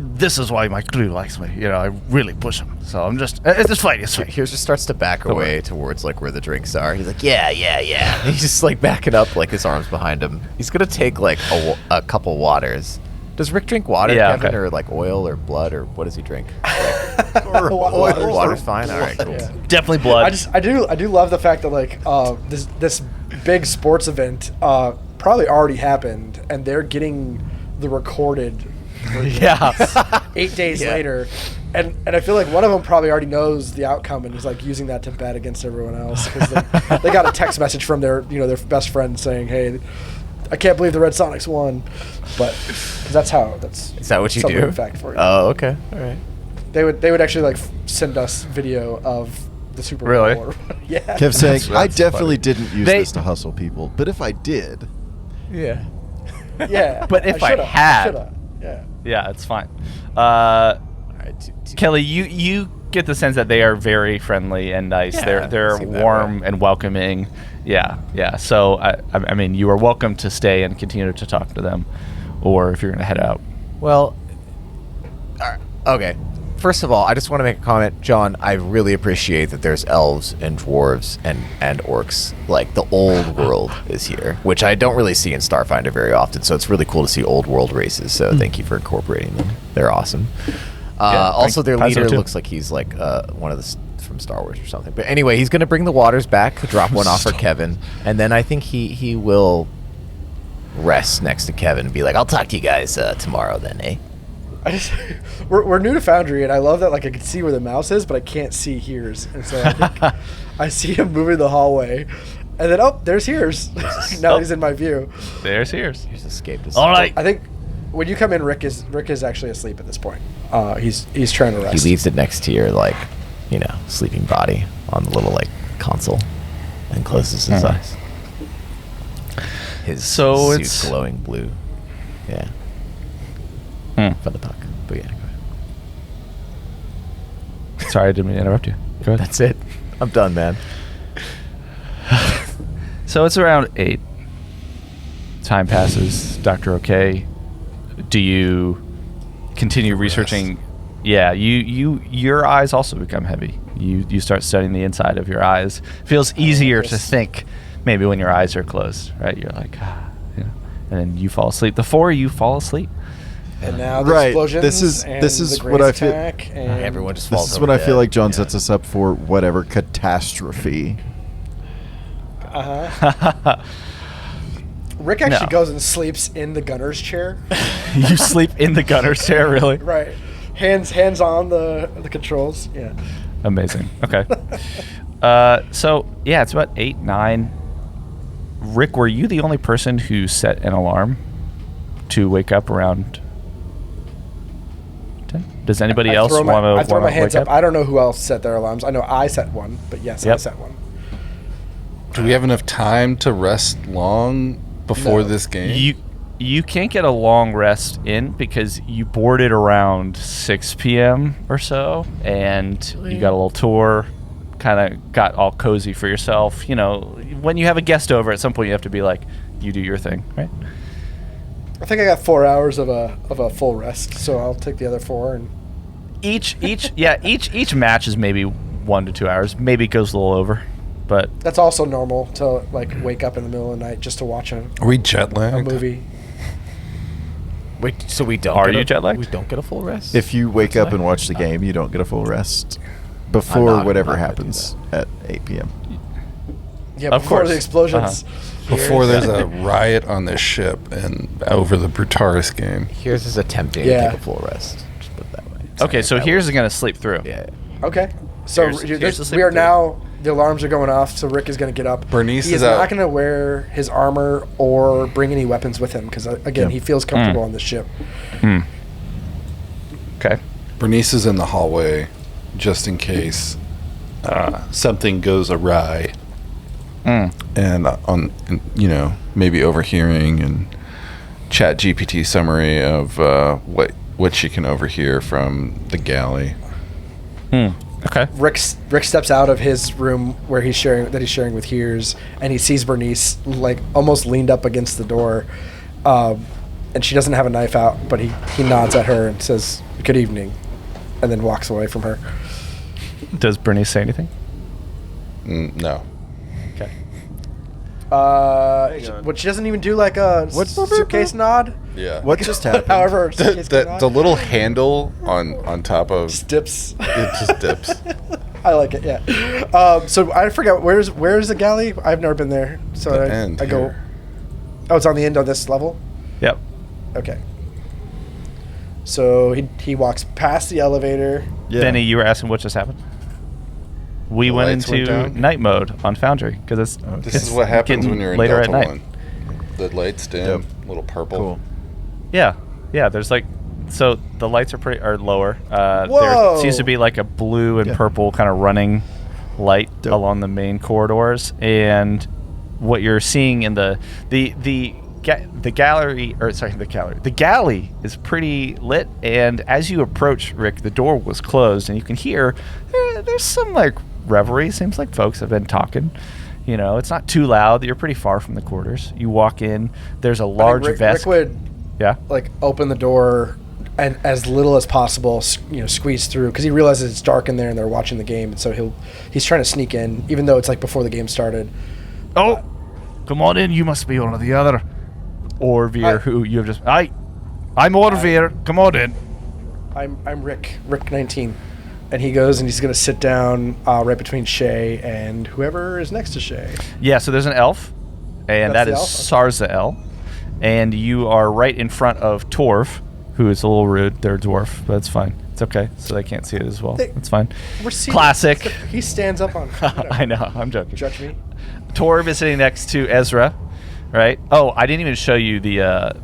this is why my crew likes me. I really push them. So I'm just, it's fine. It's fine. Here's just starts to back away towards where the drinks are. He's like, yeah. He's just backing up, his arms behind him. He's gonna take a couple waters. Does Rick drink water, Yeah, Kevin, okay. or oil or blood, or what does he drink? Water's Water's fine. All right, cool. Yeah. definitely blood." I do love the fact that this big sports event probably already happened, and they're getting the recorded version Yeah. 8 days later, and I feel like one of them probably already knows the outcome and is using that to bet against everyone else because they got a text message from their their best friend saying, "Hey, I can't believe the Red Sonics won," but 'cause that's Is that what you something do? in fact for you. Oh, okay. All right. They would actually send us video of the Super Bowl. Really? or- yeah. Kev saying, I that's definitely didn't use They- this to hustle people, but if I did, Yeah. Yeah. But if I shoulda, had- shoulda. Yeah. Yeah, it's fine. All right. Kelly, you get the sense that they are very friendly and nice. Yeah, they're seem that warm and welcoming. Yeah. So I mean, you are welcome to stay and continue to talk to them, or if you're gonna head out. Well, okay. First of all, I just want to make a comment, John. I really appreciate that there's elves and dwarves and orcs. The old world is here, which I don't really see in Starfinder very often. So it's really cool to see old world races. So thank you for incorporating them. They're awesome. Also, their Pazo leader too. looks like he's one of the from Star Wars or something. But anyway, he's going to bring the waters back, drop one off for Kevin, and then I think he will rest next to Kevin and be like, "I'll talk to you guys tomorrow then, eh?" We're new to Foundry, and I love that I can see where the mouse is, but I can't see Heerz, and so I think I see him moving the hallway, and then there's Heerz. Now he's in my view. There's Heerz. He's escaped us. All right. I think when you come in, Rick is actually asleep at this point. He's trying to He rest. leaves it next to your sleeping body on the little console, and closes his eyes. His So suit's it's- glowing blue. Yeah. Fun to talk. But yeah, go ahead. Sorry, I didn't mean to interrupt you. Go ahead. That's it. I'm done, man. So it's around 8. Time passes. Dr. OK, do you continue researching? Yeah, your eyes also become heavy. You start studying the inside of your eyes. Feels easier to think maybe when your eyes are closed, right? You're like, you know, and then you fall asleep. The four of you fall asleep. And now the Right. explosions. This is the what I feel. attack, and Everyone just falls This is over what I feel dead. like John sets us up for. Whatever catastrophe. Rick actually No. goes and sleeps in the gunner's chair. You sleep in the gunner's chair, really? Right. Hands on the controls. Yeah. Amazing. Okay. So yeah, it's about 8, 9. Rick, were you the only person who set an alarm to wake up around 10? Does anybody else want to? I throw my hands up. I don't know who else set their alarms. I know I set one, but yes, I Yep. set one. Do we have enough time to rest long before No. this game? You can't get a long rest in because you boarded around 6 p.m. or so, and you got a little tour, kind of got all cozy for yourself. You know, when you have a guest over, at some point you have to be like, you do your thing, right? I think I got 4 hours of a full rest, so I'll take the other 4 and. Each match is maybe 1 to 2 hours. Maybe it goes a little over, but That's also normal to like wake up in the middle of the night just to watch a Are we jet lagged? movie. Wait, so we don't. Are get you a- jet-lagged? We don't get a full rest. If you wake up and watch the game, you don't get a full rest before I'm whatever not gonna happens at 8 p.m. Yeah, Of before course. the explosions. Before there's a riot on this ship and over the Brutaris game. Here's is attempting Yeah. to take a full rest. Just put it that way. okay. So here's going to sleep through. Yeah. Okay. So Here's the sleep we are through. now. The alarms are going off, so Rick is going to get up. Bernice he is is out. not going to wear his armor or bring any weapons with him because again, Yep. he feels comfortable on the ship. Okay. Bernice is in the hallway just in case something goes awry. And maybe overhearing and chat GPT summary of what she can overhear from the galley. Okay. Rick steps out of his room where he's sharing with Heerz, and he sees Bernice like almost leaned up against the door, and she doesn't have a knife out, but he nods at her and says good evening, and then walks away from her. Does Bernice say anything? No. Okay. But she doesn't even do like a suitcase nod. Yeah. What just happened? However, a suitcase The nod. little handle on top of Just dips. it just dips. I like it. Yeah. So I forgot where's the galley? I've never been there. So The I end go. here. Oh, it's on the end of this level. Yep. Okay. So he walks past the elevator. Yeah. Vinnie, you were asking what just happened. We The went lights went into down? night mode on Foundry because it's This it's is what happens getting when you're in later Delta at night. 1. The lights dim, little purple. Cool. Yeah. There's like, so the lights are lower. There Whoa. seems to be like a blue and Yeah. purple kind of running light Dope. along the main corridors, and what you're seeing in the galley is pretty lit. And as you approach, Rick, the door was closed, and you can hear there's some like revelry. Seems like folks have been talking. You know, it's not too loud. You're pretty far from the quarters. You walk in. There's a large Rick vest. would Yeah. like open the door and as little as possible, squeeze through because he realizes it's dark in there and they're watching the game, and so he's trying to sneak in, even though it's like before the game started. Oh, come on in. You must be one of the other Orvir, who you have just. I'm Orvir. Come on in. I'm Rick 19, and he goes and he's gonna sit down right between Shay and whoever is next to Shay. Yeah, so there's an elf, and That's that the is elf? Sarzael, and you are right in front of Torv, who is a little rude. They're a dwarf, but it's fine. It's okay, so they can't see it as well. It's fine. We're seeing Classic. He stands up on. I know. I'm joking. Judge me. Torv is sitting next to Ezra, right? Oh, I didn't even show you the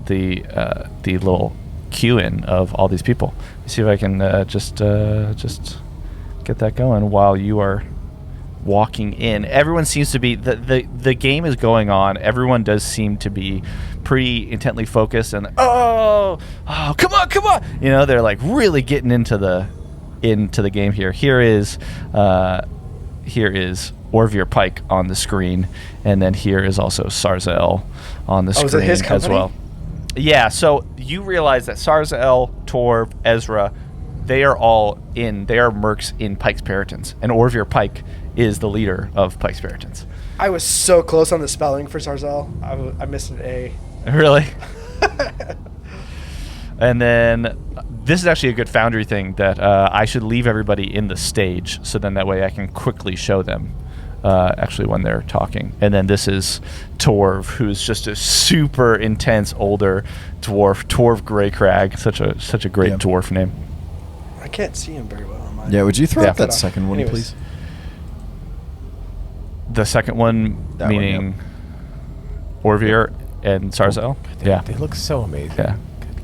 little queue in of all these people. Let's see if I can just get that going while you are walking in. Everyone seems to be the game is going on. Everyone does seem to be pretty intently focused and oh come on. You know, they're like really getting into the game here. Here is Orvir Pike on the screen, and then here is also Sarzael on the screen is it his as company? well. Yeah, so you realize that Sarzael, Torv, Ezra, they are mercs in Pike's Peritons, and Orvir Pike is the leader of Pike's Peritons. I was so close on the spelling for Sarzel. I missed an A. Really? And then this is actually a good Foundry thing that I should leave everybody in the stage, so then that way I can quickly show them actually when they're talking. And then this is Torv, who's just a super intense older dwarf, Torv Greycrag, such a great dwarf name. I can't see him very well on mine. Yeah, would you throw Yeah. up that second one, Anyways. please? The second one, That one, meaning Orvir and Sarzel. Yeah, They look so amazing. yeah,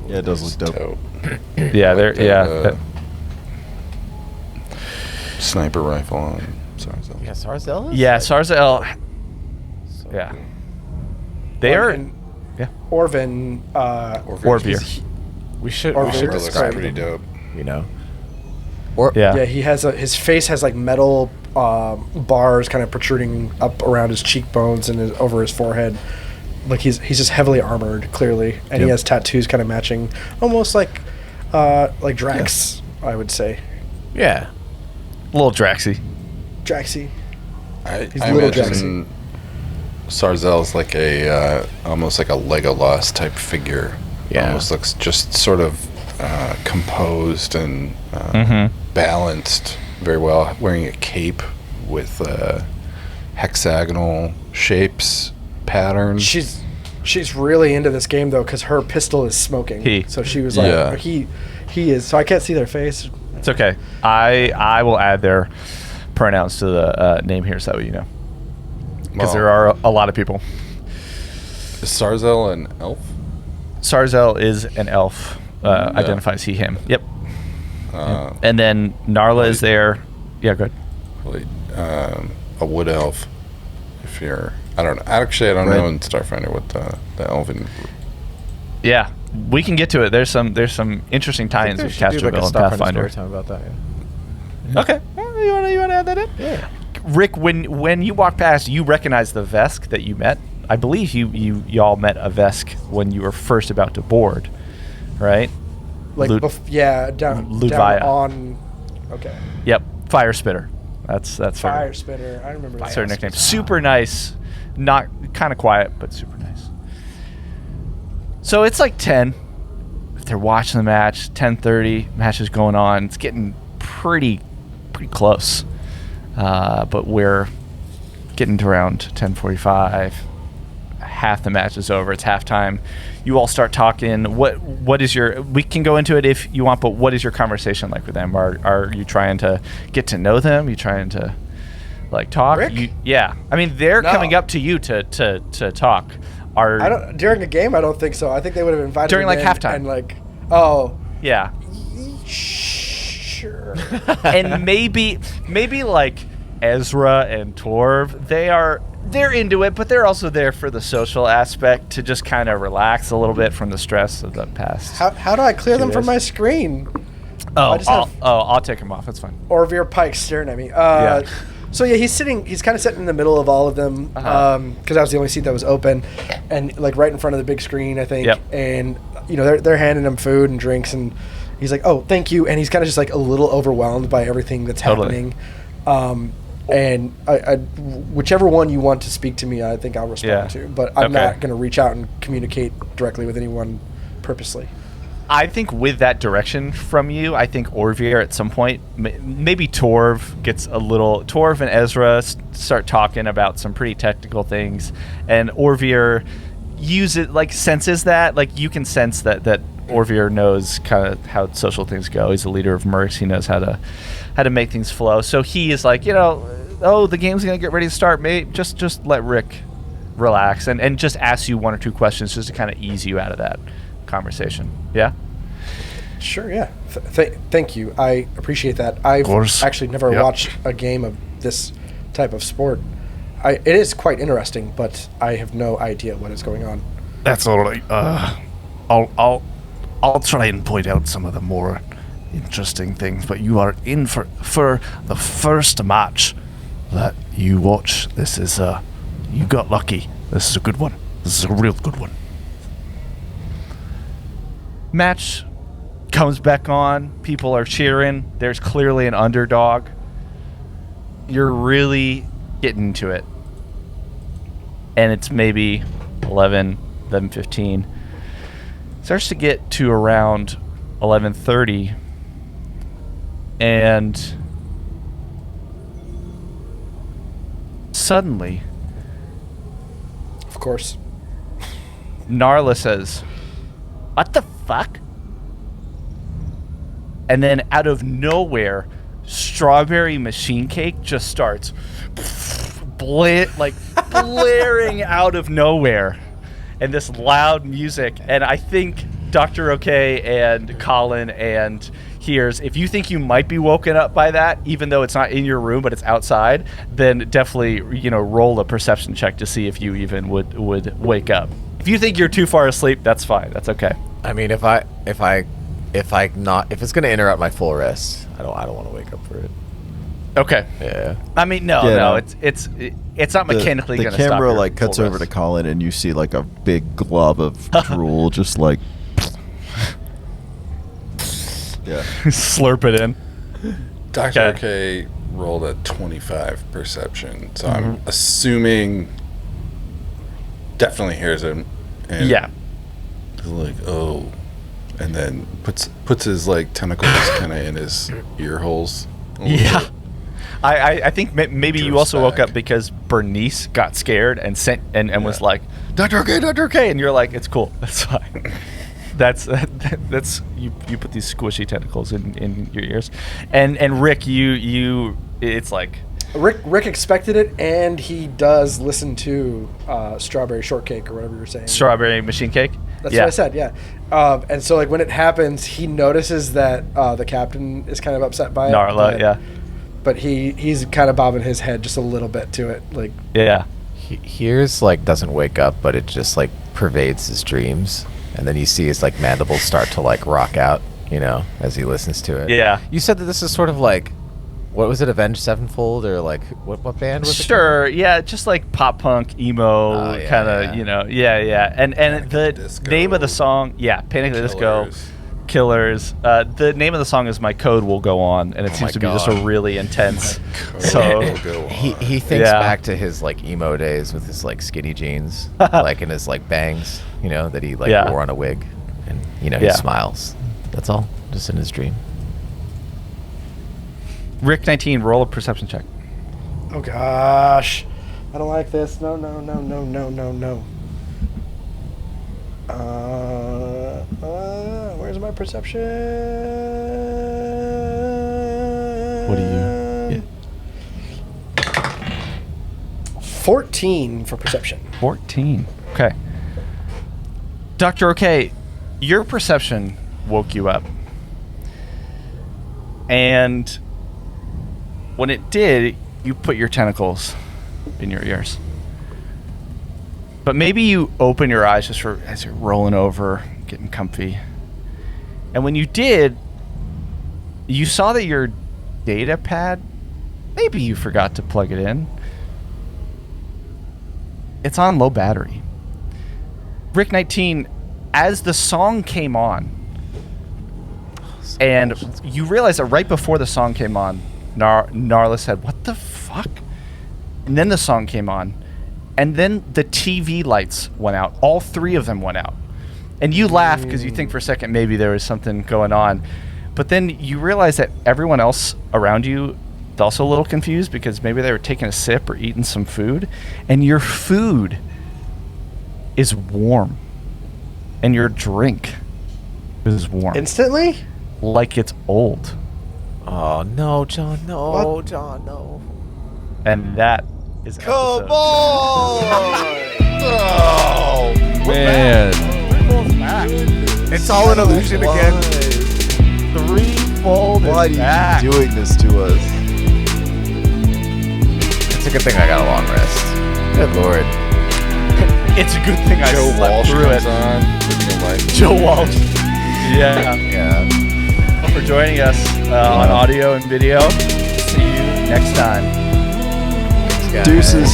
Yeah, it does look dope. yeah. They're Sniper rifle on. Sorry. Yeah, Sarzel? yeah. Sarzel. So Yeah, cool. they are. And Yeah. Orvin. Orvir. We should Or we should Vinnie. describe pretty them, dope. you know. Yeah. Yeah, he has his face has like metal bars kind of protruding up around his cheekbones and over his forehead. Like he's just heavily armored, clearly, and he Yep. has tattoos kind of matching, almost like Drax, I would say. Yeah. Little Draxy. Draxy. I little imagine Sarzel's like a almost like a Legolas type figure. Yeah. Almost looks just sort of composed and balanced very well. Wearing a cape with hexagonal shapes, patterns. She's really into this game though, because her pistol is smoking. So she was like, Yeah. he is. So I can't see their face. It's okay. I will add their pronouns to the name here, so you know, because Well, there are a lot of people. Is Sarzel an elf? Sarzel is an elf. Identifies he, him. Yep. And then Narla is there. Yeah, good. Really, a wood elf. If you're, I don't know. Actually, I don't know in Starfinder what the elven. Yeah, we can get to it. There's some interesting tie-ins with Castroville and Pathfinder. Time about that. Yeah. Okay. Well, you want to add that in? Yeah. Rick, when you walk past, you recognize the Vesk that you met. I believe y'all met a Vesk when you were first about to board, right? Like, down Ludvaya. on. Okay. Yep, Fire Spitter. That's Fire her, Spitter. I remember that's that. her nickname. Super nice, not kind of quiet, but super nice. So it's like 10. If they're watching the match, 10:30, match is going on. It's getting pretty close, but we're getting to around 10:45. Half the match is over. It's halftime. You all start talking. What is your? We can go into it if you want, but what is your conversation like with them? Are you trying to get to know them? You trying to like talk? Rick? Yeah. I mean, they're No. coming up to you to talk. During a game, I don't think so. I think they would have invited During, him like, in halftime. and like, oh, Yeah. sure. And maybe like Ezra and Torv, they're into it, but they're also there for the social aspect to just kind of relax a little bit from the stress of the past. How do I clear them from days. my screen? Oh, I just have- I'll take them off. That's fine. Orvir Pike staring at me. Yeah. So yeah, he's kind of sitting in the middle of all of them, because that was the only seat that was open, and like right in front of the big screen, I think. Yep. And you know they're handing him food and drinks, and he's like, "Oh, thank you," and he's kind of just like a little overwhelmed by everything that's Totally. happening. And I, whichever one you want to speak to me, I think I'll respond to. But I'm Okay. not going to reach out and communicate directly with anyone purposely. I think with that direction from you, I think Orvir at some point, maybe Torv and Ezra start talking about some pretty technical things, and Orvir senses that, like you can sense that Orvir knows kind of how social things go. He's a leader of Mercs. He knows how to make things flow. So he is like, the game's gonna get ready to start. Maybe just let Rick relax and just ask you one or two questions just to kind of ease you out of that conversation. Yeah. Sure, yeah. Thank you. I appreciate that. I've course. actually never Yep. watched a game of this type of sport. It is quite interesting, but I have no idea what is going on. That's all right. I'll try and point out some of the more interesting things, but you are in for the first match that you watch. This is you got lucky. This is a good one. This is a real good one. Match comes back on. People are cheering. There's clearly an underdog. You're really getting into it. and it's maybe 11:15. Starts to get to around 11:30, and suddenly, Of course. Narla says, "What the fuck?" And then out of nowhere, Strawberry Machine Cake just starts blaring out of nowhere, and this loud music. And I think Dr. OK and Colin and Heerz, if you think you might be woken up by that, even though it's not in your room but it's outside, then definitely roll a perception check to see if you even would wake up. If you think you're too far asleep, that's fine. That's okay. I mean, if it's gonna interrupt my full rest, I don't want to wake up for it. Okay. Yeah. I mean, no, it's not mechanically the going to stop. camera your like cuts full over to rest. Colin, and you see like a big glob of drool, just like. Yeah. Slurp it in. Dr. Okay. OK rolled a 25 perception, so I'm assuming definitely hears him. And Yeah. he's like, oh, and then puts his like tentacles kind of in his ear holes. a little Yeah. bit. I think maybe you Drifts also woke back. up because Bernice got scared and was like, Dr. OK, and you're like, it's cool, that's fine. That's you put these squishy tentacles in your ears, and Rick, you it's like Rick expected it, and he does listen to Strawberry Shortcake or whatever you're saying. Strawberry Machine Cake. That's what I said, yeah. And so like when it happens, he notices that the captain is kind of upset by it. Narla, yeah. But he's kind of bobbing his head just a little bit to it, like. Yeah. Heerz like doesn't wake up, but it just like pervades his dreams, and then you see his like mandibles start to like rock out, as he listens to it. Yeah. You said that this is sort of like, what was it, Avenged Sevenfold, or like what band was it? Sure, yeah, just like pop punk, emo, yeah, kind of, yeah. And the Disco. name of the song, Panic at the Disco, Killers. The name of the song is "My Code Will Go On," and it seems to be just a really intense. So He thinks back to his like emo days with his like skinny jeans, like in his like bangs, that he like wore on a wig, and he smiles. That's all, just in his dream. Rick 19, roll a perception check. Oh gosh, I don't like this. No. Where's my perception? What do you? 14 for perception. 14. Okay. Dr. OK, your perception woke you up. And when it did, you put your tentacles in your ears. But maybe you open your eyes just as you're rolling over, getting comfy. And when you did, you saw that your data pad, maybe you forgot to plug it in. It's on low battery. Rick 19, as the song came on, and you realize that right before the song came on, Narla said, "What the fuck?" And then the song came on, and then the TV lights went out. All three of them went out. And you laugh because you think for a second maybe there was something going on. But then you realize that everyone else around you is also a little confused because maybe they were taking a sip or eating some food. And your food is warm. And your drink is warm. Instantly? Like it's old. Oh no, John! No, What? John! No! And that is Come episode. on! Man. It's all an illusion again. Threefold Why is are back. you doing this to us? It's a good thing I got a long rest. Good lord. It's a good thing I Joe slept Walsh through comes it. on. Living a life. Joe Walsh. Yeah. Yeah. For joining us on audio and video. See you next time. Thanks, guys. Deuces.